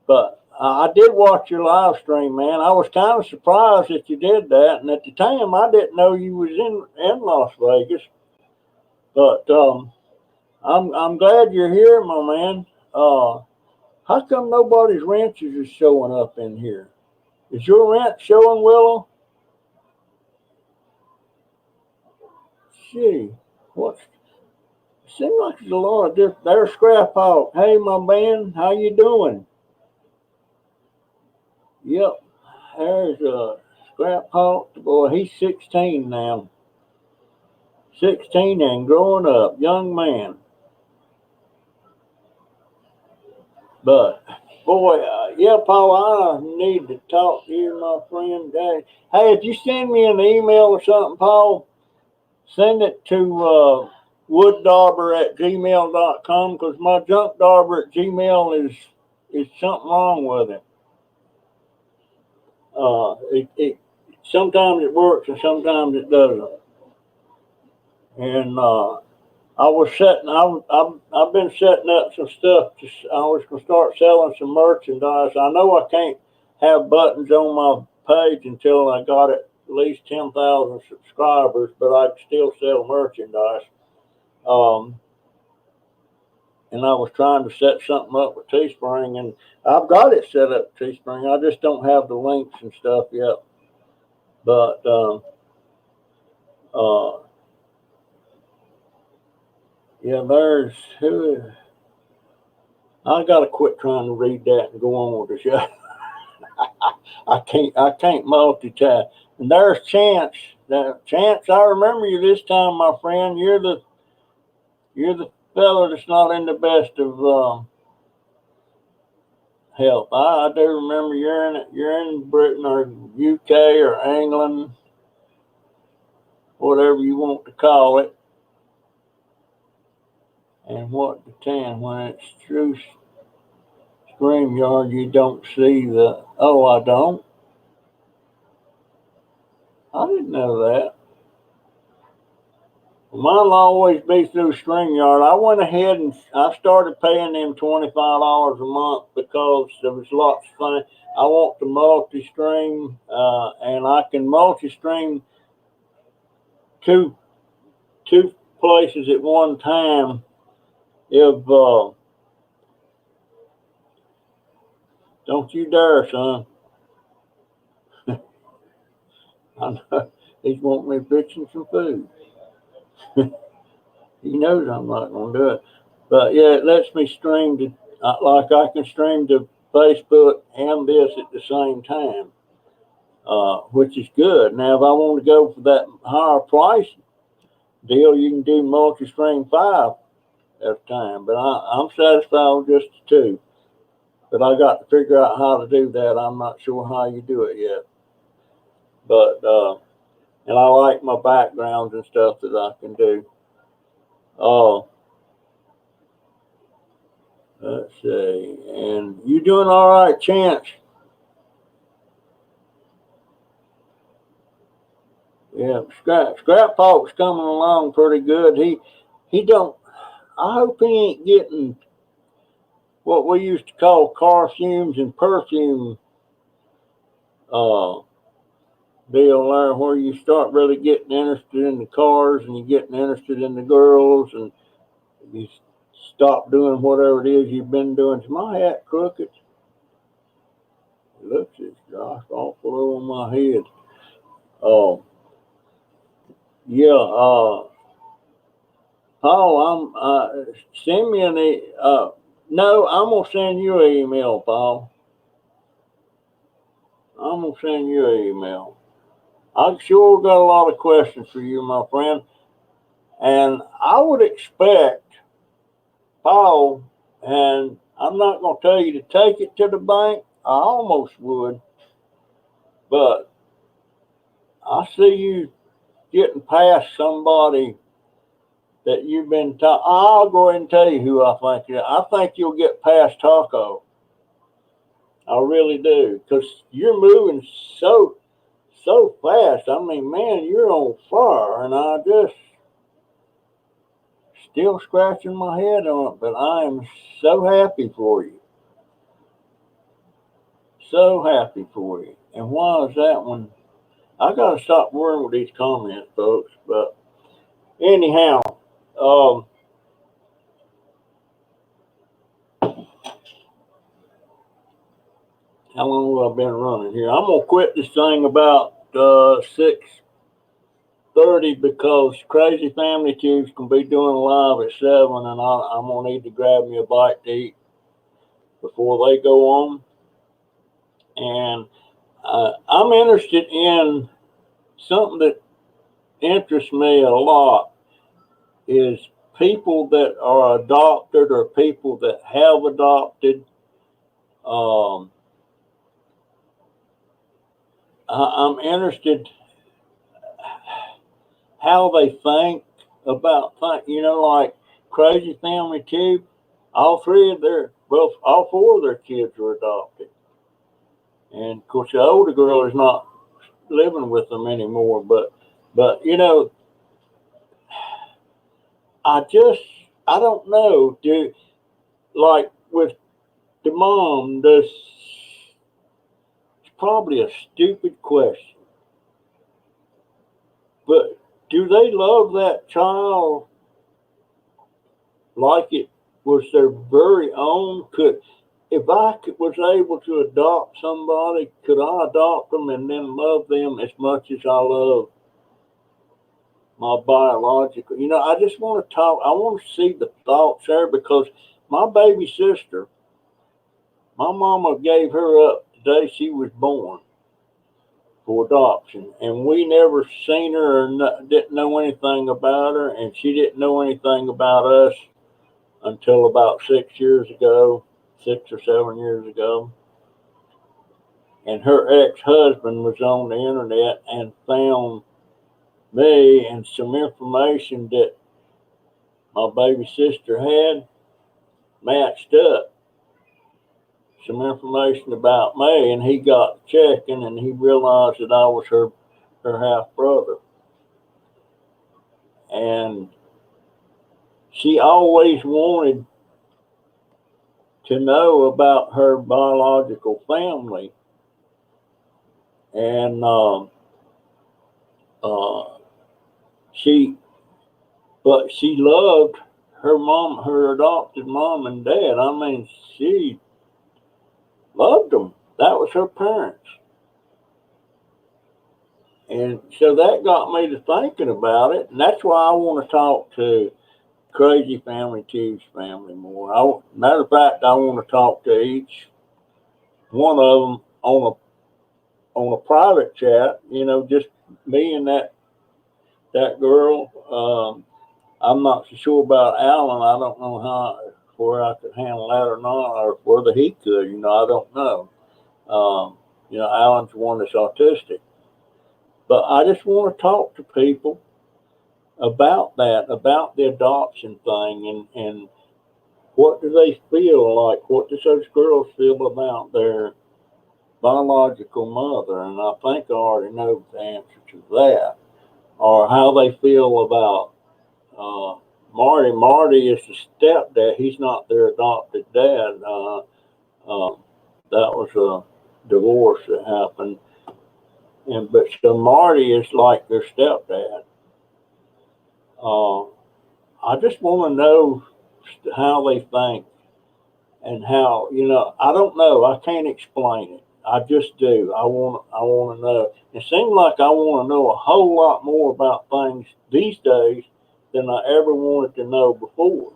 But I did watch your live stream, man. I was kind of surprised that you did that, and at the time, I didn't know you was in Las Vegas. But I'm glad you're here, my man. How come nobody's ranches is showing up in here? Is your ranch showing, Willow? Gee, what's seems like there's a lot of different. There's Scrap Hawk. Hey, my man, how you doing? Yep, there's Scrap Hawk. Boy, he's 16 now. 16 and growing up, young man. But Boy, yeah, Paul, I need to talk to you, my friend. Hey, if you send me an email or something, Paul, send it to wooddobber@gmail.com, because my junkdobber@gmail is something wrong with it. It sometimes it works and sometimes it doesn't. And I've been setting up some stuff. I was gonna start selling some merchandise. I know I can't have buttons on my page until I got at least 10,000 subscribers, but I can still sell merchandise. And I was trying to set something up with Teespring, and I've got it set up with Teespring. I just don't have the links and stuff yet. But yeah, there's who. I gotta quit trying to read that and go on with the show. I can't multitask. And there's Chance. Chance, I remember you this time, my friend. You're the fella that's not in the best of health. I do remember you're in Britain or UK or England, whatever you want to call it. And what to 10 when it's true StreamYard, you don't see the. Oh, I don't. I didn't know that. Mine'll always be through StreamYard. I went ahead and I started paying them $25 a month because there was lots of fun. I want to multi-stream, and I can multi-stream two places at one time. If don't you dare, son. I know he's wanting me fixing some food. He knows I'm not going to do it. But yeah, it lets me stream to, like I can stream to Facebook and this at the same time, which is good. Now, if I want to go for that higher price deal, you can do multi-stream 5 at a time. But I'm satisfied with just the 2. But I got to figure out how to do that. I'm not sure how you do it yet. But, and I like my backgrounds and stuff that I can do. Let's see. And you doing all right, Chance? Yeah, Scrap Paw's coming along pretty good. He don't. I hope he ain't getting what we used to call car fumes and perfume uh, deal there, where you start really getting interested in the cars and you're getting interested in the girls and you stop doing whatever it is you've been doing. Is my hat crooked? It looks it's gosh awful over my head. Oh, yeah. Paul, send me no, I'm gonna send you an email, Paul. I'm gonna send you an email. I sure got a lot of questions for you, my friend, and I would expect Paul, and I'm not gonna tell you to take it to the bank. I almost would, but I see you getting past somebody that you've been taught. I'll go ahead and tell you who I think you. I think you'll get past Taco. I really do, because you're moving so fast. I mean, man, you're on fire, and I just still scratching my head on it. But I am so happy for you, so happy for you. And why is that one? I gotta stop worrying with these comments, folks. But anyhow, um, how long have I been running here? I'm gonna quit this thing about 6:30 because Crazy Family Tubes can be doing live at 7, and I'm gonna need to grab me a bite to eat before they go on. And I'm interested in something that interests me a lot is people that are adopted or people that have adopted Um, I'm interested how they think about like Crazy Family too. All four of their kids were adopted, and of course the older girl is not living with them anymore. But I just I don't know. Do like with the mom? Does It's probably a stupid question, but do they love that child like it was their very own? If was able to adopt somebody, could I adopt them and then love them as much as I love my biological? I just want to talk. I want to see the thoughts there because my baby sister, my mama gave her up the day she was born for adoption, and we never seen her or didn't know anything about her, and she didn't know anything about us until about 6 years ago, 6 or 7 years ago. And her ex-husband was on the internet and found me and some information that my baby sister had matched up some information about me, and he got checking and he realized that I was her half brother. And she always wanted to know about her biological family, and uh, she she loved her adopted mom and dad. I mean, she loved them. That was her parents. And so that got me to thinking about it. And that's why I want to talk to Crazy Family Two's family more. Matter of fact, I want to talk to each one of them on a private chat. Just me and that girl. I'm not so sure about Alan. I don't know where I could handle that or not, or whether he could. I don't know. Alan's the one that's autistic. But I just want to talk to people about that, about the adoption thing, and what do they feel like? What does those girls feel about their biological mother? And I think I already know the answer to that, or how they feel about Marty. Marty is the stepdad. He's not their adopted dad. That was a divorce that happened, but so Marty is like their stepdad. Uh, I just want to know how they think and how I don't know. I can't explain it. I just do. I want to know. It seems like I want to know a whole lot more about things these days than I ever wanted to know before.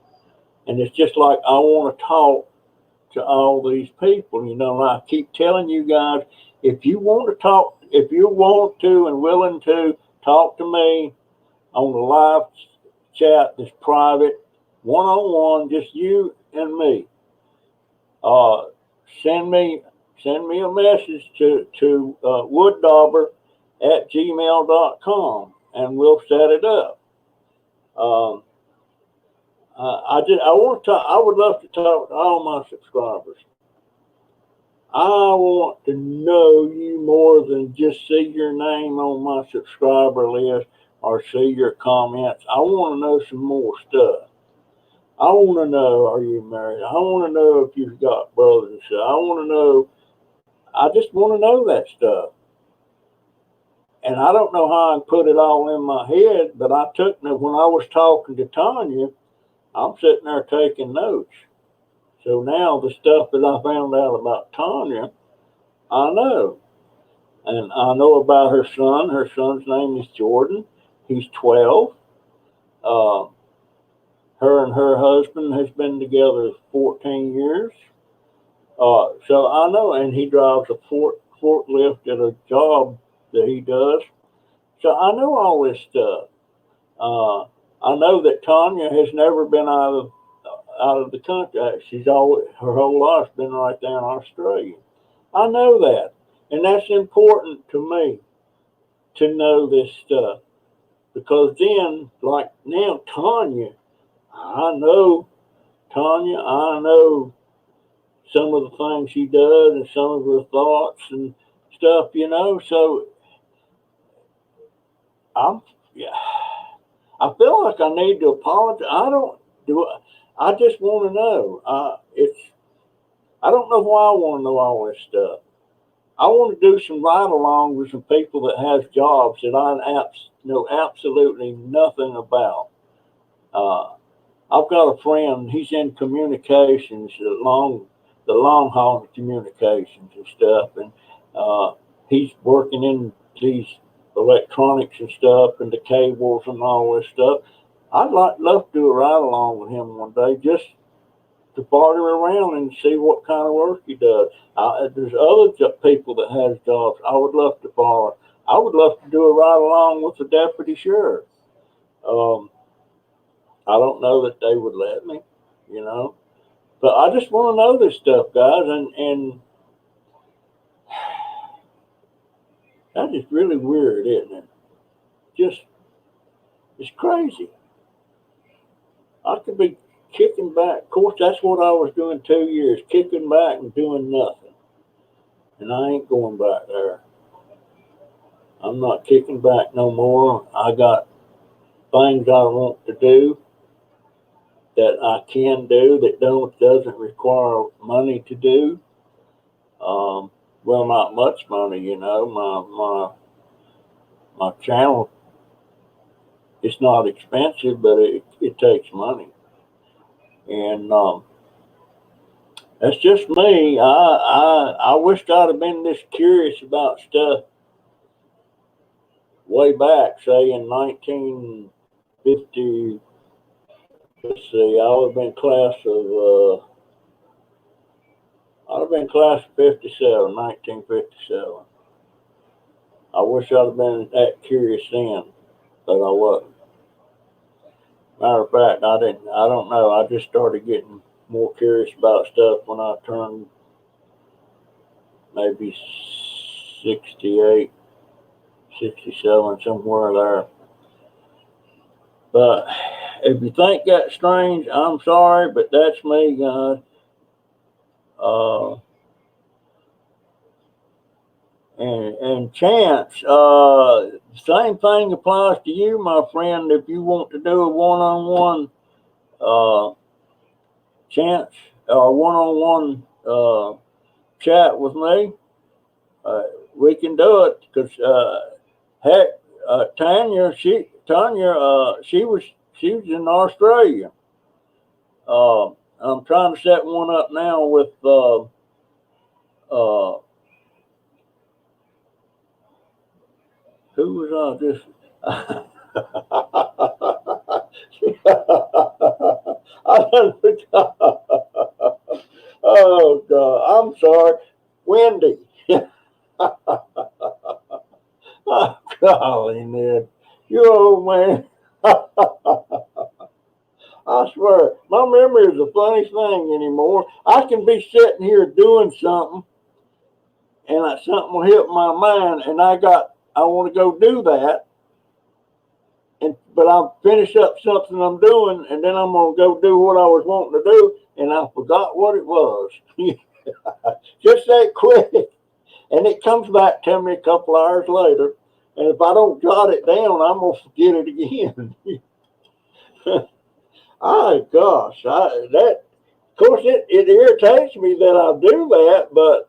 And it's just like I want to talk to all these people. And I keep telling you guys, if you want to talk, if you want to and willing to talk to me on the live chat that's private, one on one, just you and me. Uh, send me a message to wooddobber at gmail.com and we'll set it up. Um, I would love to talk to all my subscribers. I want to know you more than just see your name on my subscriber list or see your comments. I want to know some more stuff. I want to know, are you married? I want to know if you've got brothers and sisters. I want to know. I just want to know that stuff. And I don't know how I put it all in my head, but when I was talking to Tanya, I'm sitting there taking notes. So now the stuff that I found out about Tanya, I know. And I know about her son. Her son's name is Jordan. He's 12. Uh, her and her husband has been together 14 years. So I know, and he drives a forklift at a job that he does. So I know all this stuff. Uh, I know that Tanya has never been out of out of the country. She's always, her whole life's been right there in Australia. I know that. And that's important to me to know this stuff. Because then, like now, I know some of the things she does and some of her thoughts and stuff, So I'm, yeah, I feel like I need to apologize. I don't do it. I just want to know. I don't know why I want to know all this stuff. I want to do some ride along with some people that has jobs that I know absolutely nothing about. Uh, I've got a friend. He's in communications, the long haul communications and stuff, and uh, he's working in these electronics and stuff, and the cables and all this stuff. Love to do a ride along with him one day, just to follow him around and see what kind of work he does. There's other people that has jobs I would love to follow. I would love to do a ride along with the deputy sheriff. Um, I don't know that they would let me, you know. But I just want to know this stuff, guys, and that is really weird, isn't it? Just it's crazy. I could be kicking back. Of course, that's what I was doing 2 years, kicking back and doing nothing. And I ain't going back there. I'm not kicking back no more. I got things I want to do that I can do that doesn't require money to do. Um, well, not much money, My channel, it's not expensive, but it takes money, and that's just me. I wished I'd have been this curious about stuff way back, say in 1950. Let's see, I'd have been class of 57, 1957. I wish I'd have been that curious then, but I wasn't. Matter of fact, I didn't. I don't know. I just started getting more curious about stuff when I turned maybe 68, 67, somewhere there. But if you think that's strange, I'm sorry, but that's me, guys. Uh, and Chance, same thing applies to you, my friend. If you want to do a one-on-one uh, chance or one-on-one chat with me, uh, we can do it because heck, she was in Australia. I'm trying to set one up now with uh, who was I just. I done forgot. Oh God, I'm sorry, Wendy. Oh, golly, Ned, you old man. I swear, my memory is the funniest thing anymore. I can be sitting here doing something, and something will hit my mind, and I want to go do that, but I'll finish up something I'm doing, and then I'm gonna go do what I was wanting to do, and I forgot what it was. Just that quick, and it comes back to me a couple hours later, and if I don't jot it down, I'm gonna forget it again. Oh gosh, that of course it irritates me that I do that, but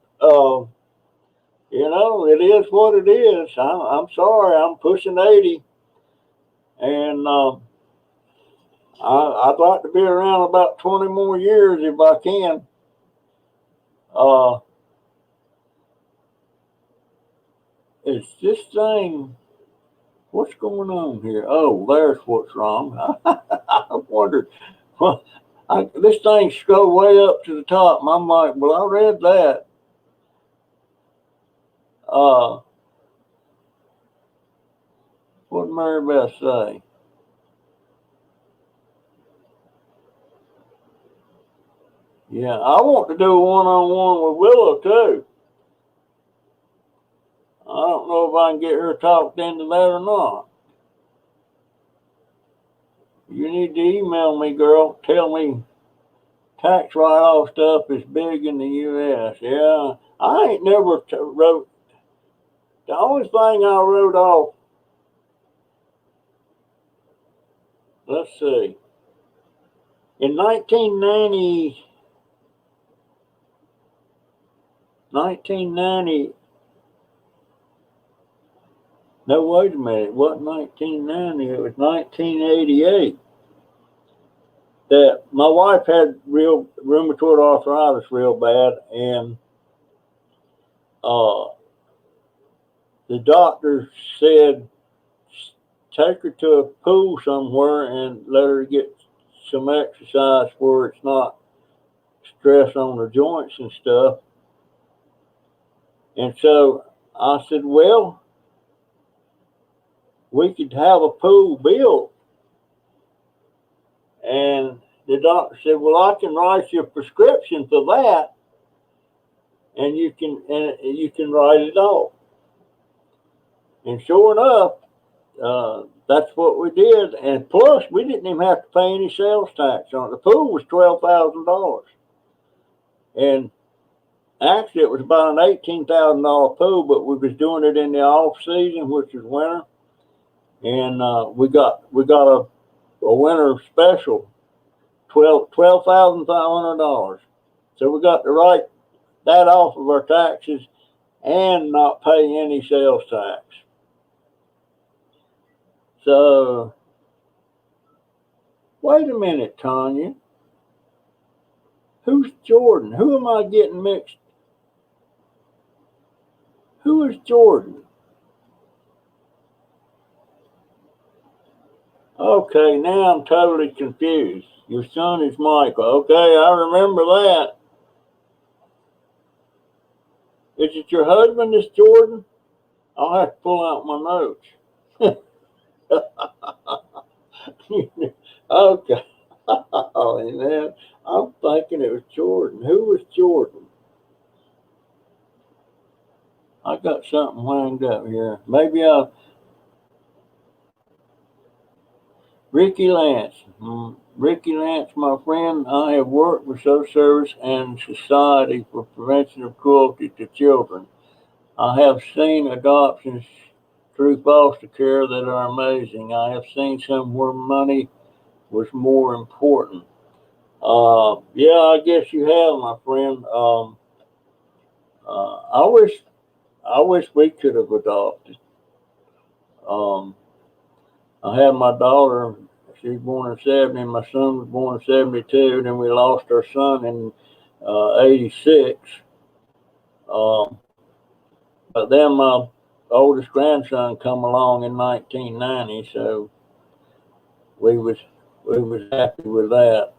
it is what it is. I'm sorry, I'm pushing 80, and I'd like to be around about 20 more years if I can. Uh, it's this thing. What's going on here? Oh, there's what's wrong. I wondered. Well, this thing scrolled way up to the top, and I'm like, well, I read that. Uh, what did Mary Beth say? Yeah, I want to do a one-on-one with Willow too. I don't know if I can get her talked into that or not. You need to email me, girl. Tell me tax write-off stuff is big in the U.S. Yeah, I ain't never wrote. The only thing I wrote off, let's see, in 1990, no, wait a minute, it wasn't 1990, it was 1988, that my wife had real rheumatoid arthritis real bad, and uh, the doctor said, take her to a pool somewhere and let her get some exercise where it's not stress on her joints and stuff. And so I said, well, we could have a pool built. And the doctor said, well, I can write you a prescription for that, and you can write it off. And sure enough, that's what we did. And plus, we didn't even have to pay any sales tax on it. The pool was $12,000. And actually, it was about an $18,000 pool, but we was doing it in the off season, which is winter. And we got a winter special, $12,500. So we got to write that off of our taxes and not pay any sales tax. So, wait a minute, Tanya. Who's Jordan? Who am I getting mixed? Who is Jordan? Okay, now I'm totally confused. Your son is Michael. Okay, I remember that. Is it your husband, this Jordan? I'll have to pull out my notes. Okay. Oh, man. I'm thinking it was Jordan. Who was Jordan? I got something lined up here. Maybe Ricky Lance. Ricky Lance, my friend, I have worked with Social Service and Society for Prevention of Cruelty to Children. I have seen adoptions through foster care that are amazing. I have seen some where money was more important. Yeah, I guess you have, my friend. I wish we could have adopted. Um, I had my daughter. She was born in '70. And my son was born in '72. Then we lost our son in '86. Um, but then my oldest grandson come along in 1990. So we was happy with that.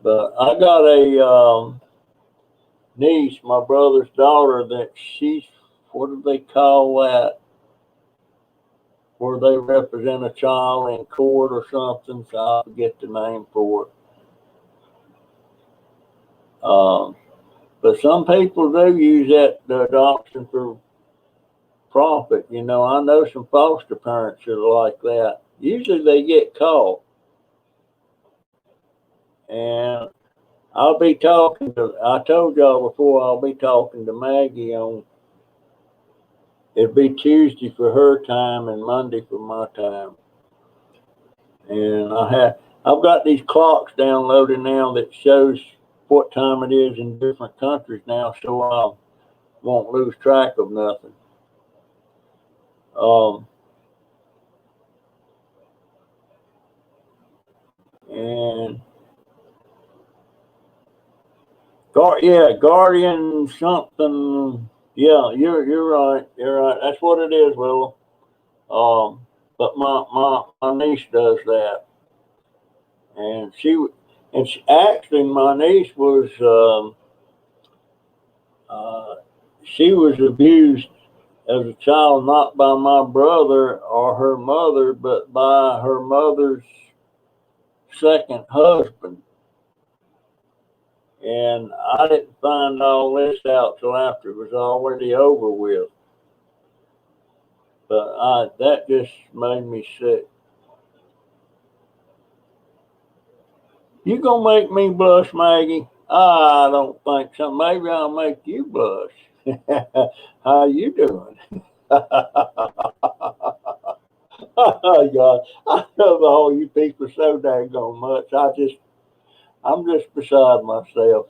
But I got a niece, my brother's daughter, that she's, what do they call that? Where they represent a child in court or something. So I forget the name for it. But some people do use the adoption for profit. You know, I know some foster parents that are like that. Usually they get caught. And I told y'all before, I'll be talking to Maggie on, it'll be Tuesday for her time and Monday for my time. And I've got these clocks downloaded now that shows what time it is in different countries now, so I won't lose track of nothing. And Guardian something. Yeah, you're right. You're right. That's what it is, Will. But my niece does that, and actually my niece was she was abused as a child, not by my brother or her mother, but by her mother's second husband. And I didn't find all this out till after it was already over with. But that just made me sick. You gonna make me blush, Maggie? I don't think so. Maybe I'll make you blush. How you doing? Oh God, I love all you people so daggone much. I'm just beside myself.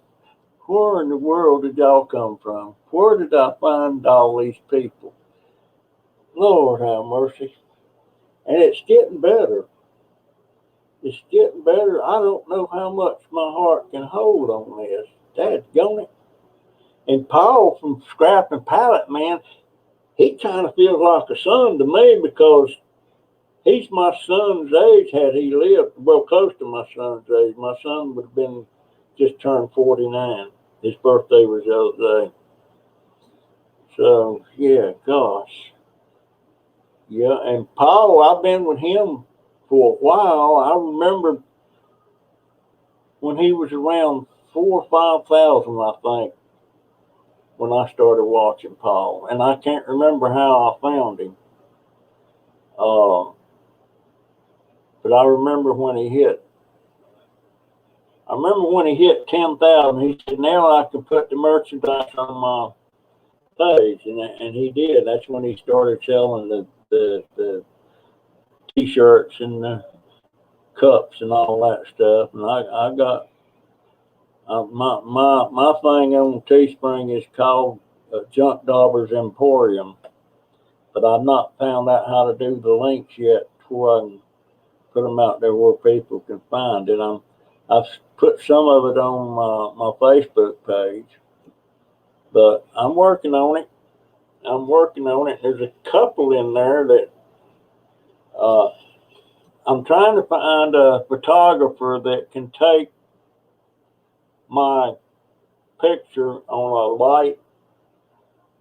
Where in the world did y'all come from? Where did I find all these people? Lord have mercy. And it's getting better. It's getting better. I don't know how much my heart can hold on this. Dadgone it. And Paul from Scrap and Pallet, man, he kind of feels like a son to me because he's my son's age had he lived. Well, close to my son's age. My son would have been just turned 49. His birthday was the other day. So, yeah, gosh. Yeah, and Paul, I've been with him for a while. I remember when he was around 4,000 or 5,000, I think, when I started watching Paul. And I can't remember how I found him. But I remember when he hit. I remember when he hit 10,000, he said, now I can put the merchandise on my page. And he did. That's when he started selling the T-shirts and the cups and all that stuff. And I got my thing on Teespring is called Dobbers Emporium, but I've not found out how to do the links yet before I can put them out there where people can find it. I've put some of it on my Facebook page, but I'm working on it. There's a couple in there that I'm trying to find a photographer that can take my picture on a light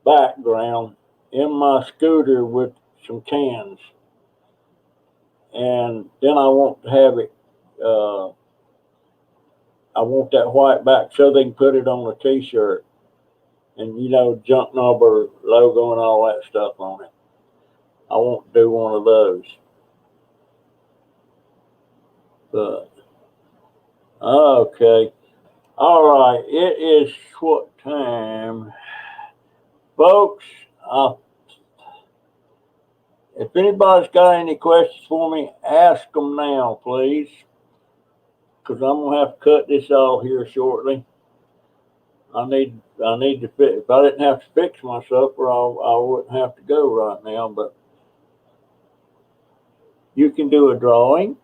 background in my scooter with some cans. And then I want to have it, I want that white back so they can put it on a t-shirt and, junk number logo and all that stuff on it. I want to do one of those. But, okay. All right. It is what time? Folks, if anybody's got any questions for me, ask them now, please. Because I'm going to have to cut this off here shortly. I need to fix. If I didn't have to fix my supper, I wouldn't have to go right now. But you can do a drawing.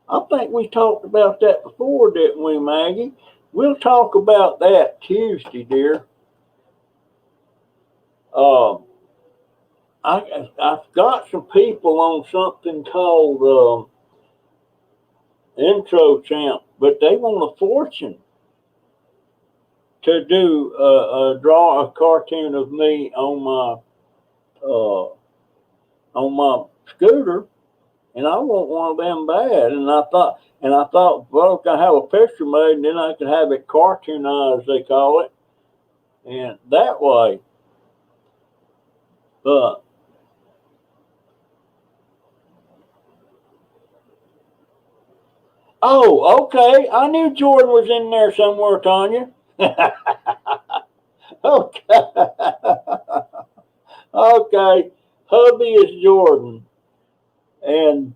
I think we talked about that before, didn't we, Maggie? We'll talk about that Tuesday, dear. I've got some people on something called Intro Champ, but they want a fortune to do draw a cartoon of me on my scooter, and I want one of them bad. And I thought, well, I have a picture made, and then I could have it cartoonized, they call it, and that way. But oh, okay, I knew Jordan was in there somewhere, Tanya. Okay. Okay, hubby is Jordan, and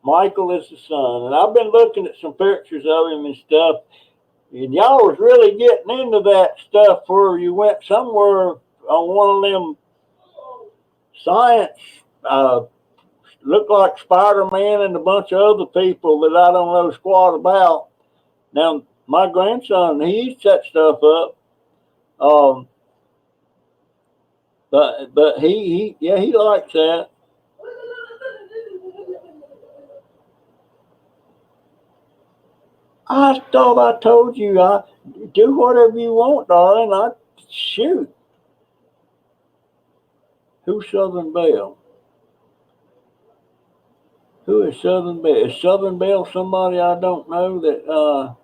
Michael is the son. And I've been looking at some pictures of him and stuff, and y'all was really getting into that stuff where you went somewhere on one of them science, looked like Spider-Man and a bunch of other people that I don't know squat about. Now, my grandson, he set stuff up. But he likes that. I thought I told you I do whatever you want, darling. I shoot. Who's Southern Belle? Who is Southern Belle? Is Southern Belle somebody I don't know that,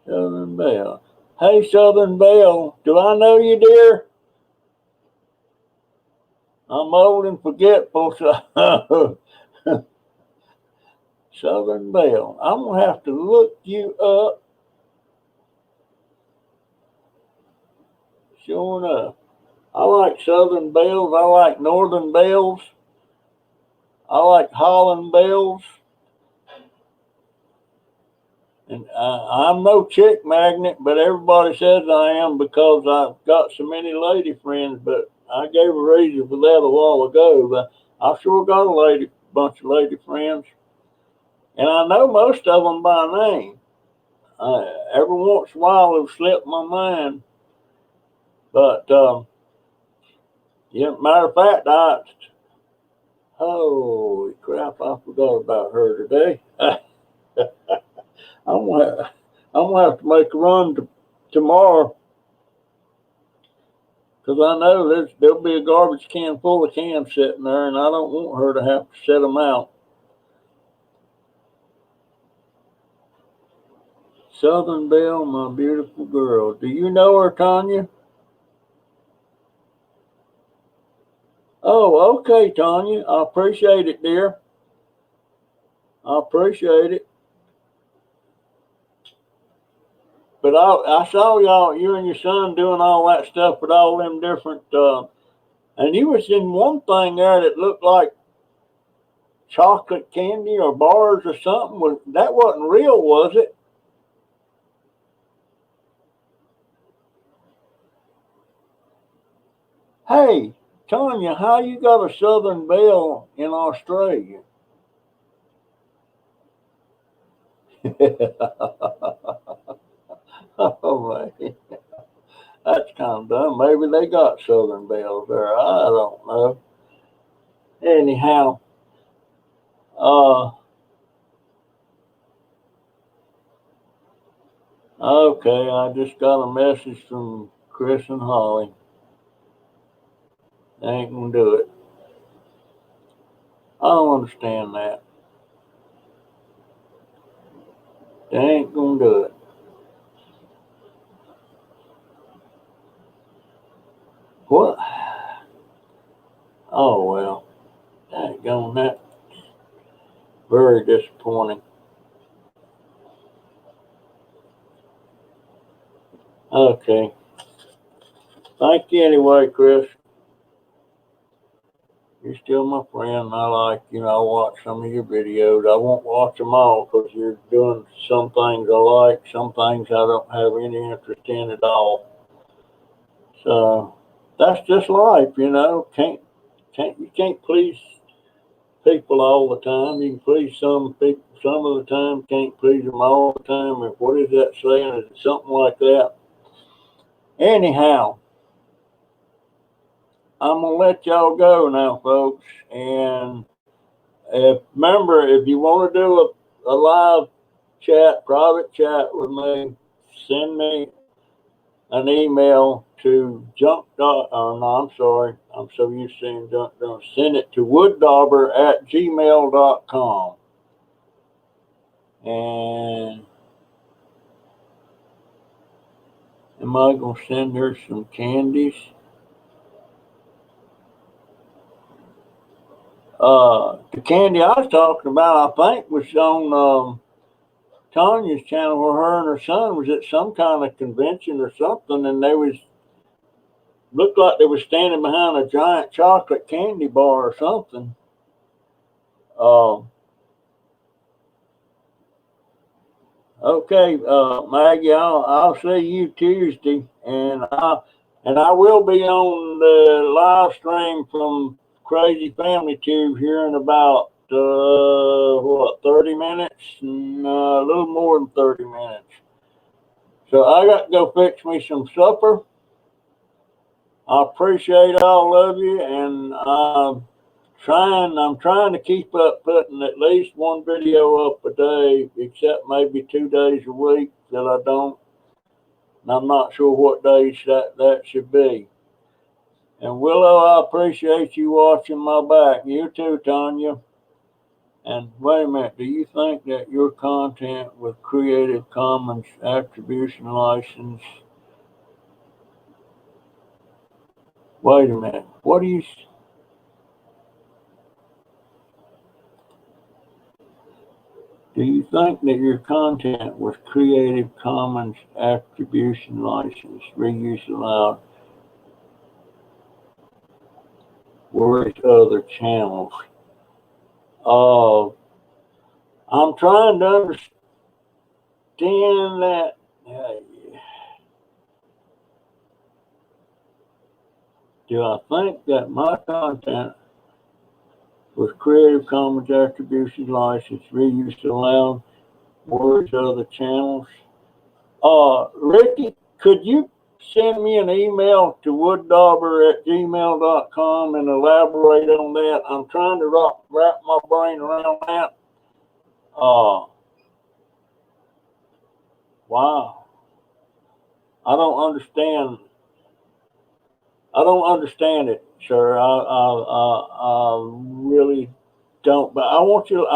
Southern Belle. Hey, Southern Belle, do I know you, dear? I'm old and forgetful, so Southern Belle. I'm gonna have to look you up. Sure enough. I like Southern Bells. I like Northern Bells. I like Holland Bells. And I'm no chick magnet, but everybody says I am because I've got so many lady friends. But I gave a reason for that a while ago. But I've sure got a bunch of lady friends, and I know most of them by name. Every once in a while, it'll slip my mind. But yeah, matter of fact, holy crap, I forgot about her today. I'm gonna, I'm gonna have to make a run tomorrow because I know there'll be a garbage can full of cans sitting there, and I don't want her to have to set them out. Southern Belle, my beautiful girl. Do you know her, Tanya? Oh, okay, Tanya. I appreciate it, dear. I appreciate it. But I saw you and your son doing all that stuff with all them different, and you was in one thing there that looked like chocolate candy or bars or something. That wasn't real, was it? Hey, Tanya, how you got a Southern Belle in Australia? Oh man, that's kind of dumb. Maybe they got Southern Bells there. I don't know. Anyhow, uh, okay, I just got a message from Chris and Holly. They ain't gonna do it. I don't understand that. They ain't gonna do it. What? Oh well, that going that very disappointing. Okay, thank you anyway, Chris. You're still my friend. I like you. I watch some of your videos. I won't watch them all because you're doing some things I like, some things I don't have any interest in at all. So that's just life, you know. You can't please people all the time. You can please some people some of the time. Can't please them all the time. And what is that saying? It's something like that. Anyhow, I'm gonna let y'all go now, folks. And remember, if you want to do a live chat, private chat with me, send me an email to no, I'm sorry. I'm so used to saying junk. Send it to wooddobber@gmail.com. And am I going to send her some candies? The candy I was talking about, I think, was on Tanya's channel where her and her son was at some kind of convention or something, and they was looked like they were standing behind a giant chocolate candy bar or something. Okay, Maggie, I'll see you Tuesday, and I will be on the live stream from Crazy Family Tube here in about 30 minutes, a little more than 30 minutes. So I got to go fix me some supper. I appreciate all of you, and I'm trying to keep up putting at least one video up a day, except maybe 2 days a week that I don't. And I'm not sure what days that should be. And Willow, I appreciate you watching my back. You too, Tanya. And wait a minute, do you think that your content with Creative Commons attribution license? Wait a minute, what do you? Do you think that your content with Creative Commons attribution license, reuse allowed, where's other channels? I'm trying to understand that. Do I think that my content with Creative Commons attribution license, reuse allowed, where's other channels? Ricky, could you send me an email to wooddobber@gmail.com and elaborate on that? I'm trying to wrap my brain around that. Wow. I don't understand. I don't understand it, sir. I really don't. But I want to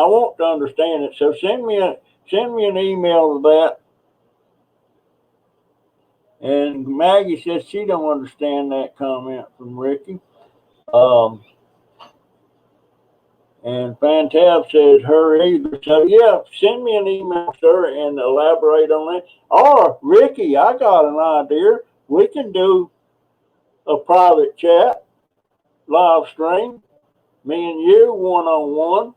understand it. So send me an email to that. And Maggie says she don't understand that comment from Ricky. And Fantab says her either. So yeah, send me an email, sir, and elaborate on that. Or Ricky, I got an idea. We can do a private chat, live stream, me and you, one-on-one.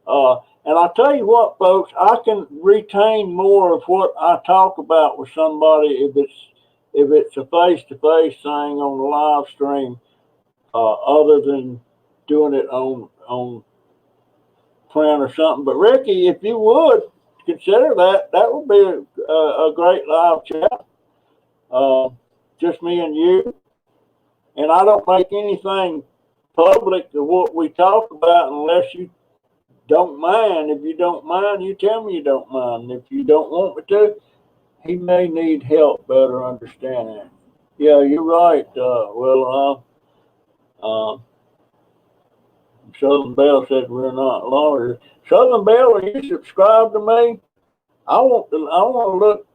And I tell you what, folks, I can retain more of what I talk about with somebody if it's a face-to-face thing on the live stream, other than doing it on print or something. But Ricky, if you would consider that, that would be a great live chat. Just me and you. And I don't make anything public of what we talk about unless you don't mind. If you don't mind, you tell me you don't mind. If you don't want me to, he may need help better understanding. Yeah, you're right. Southern Belle said we're not lawyers. Southern Belle, are you subscribed to me? I want to look.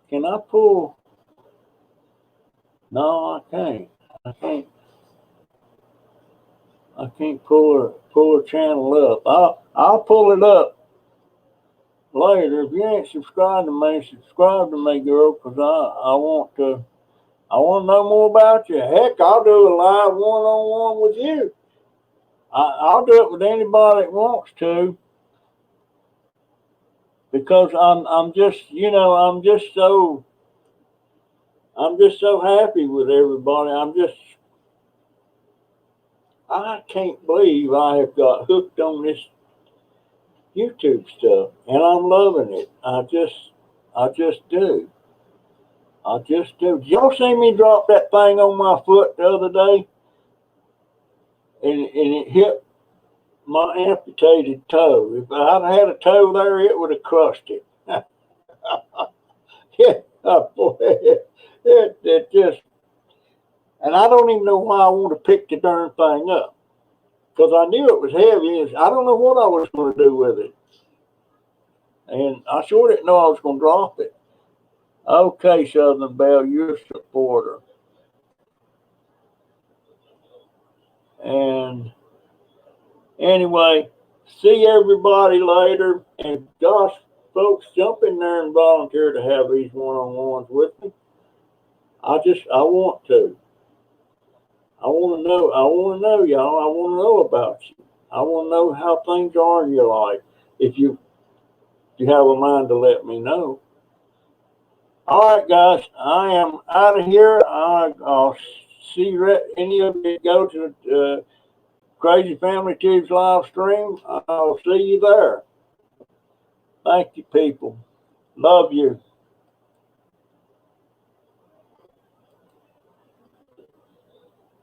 Can I pull? No, I can't. I can't pull her channel up. I'll pull it up later. If you ain't subscribed to me, subscribe to me, girl, because I want to know more about you. Heck, I'll do a live one-on-one with you. I'll do it with anybody that wants to, because I'm just so happy with everybody. I can't believe I have got hooked on this YouTube stuff, and I'm loving it. I just do. Did y'all see me drop that thing on my foot the other day? And it hit my amputated toe. If I'd had a toe there, it would have crushed it. Yeah, boy, it just, and I don't even know why I want to pick the darn thing up, because I knew it was heavy. I don't know what I was going to do with it. And I sure didn't know I was going to drop it. Okay, Southern Belle, you're a supporter. And anyway, see everybody later. And gosh, folks, jump in there and volunteer to have these one-on-ones with me. I want to. I want to know, y'all. I want to know about you. I want to know how things are in your life. If you have a mind to let me know. All right, guys, I am out of here. I'll see any of you go to Crazy Family Tubes live stream. I'll see you there. Thank you, people. Love you.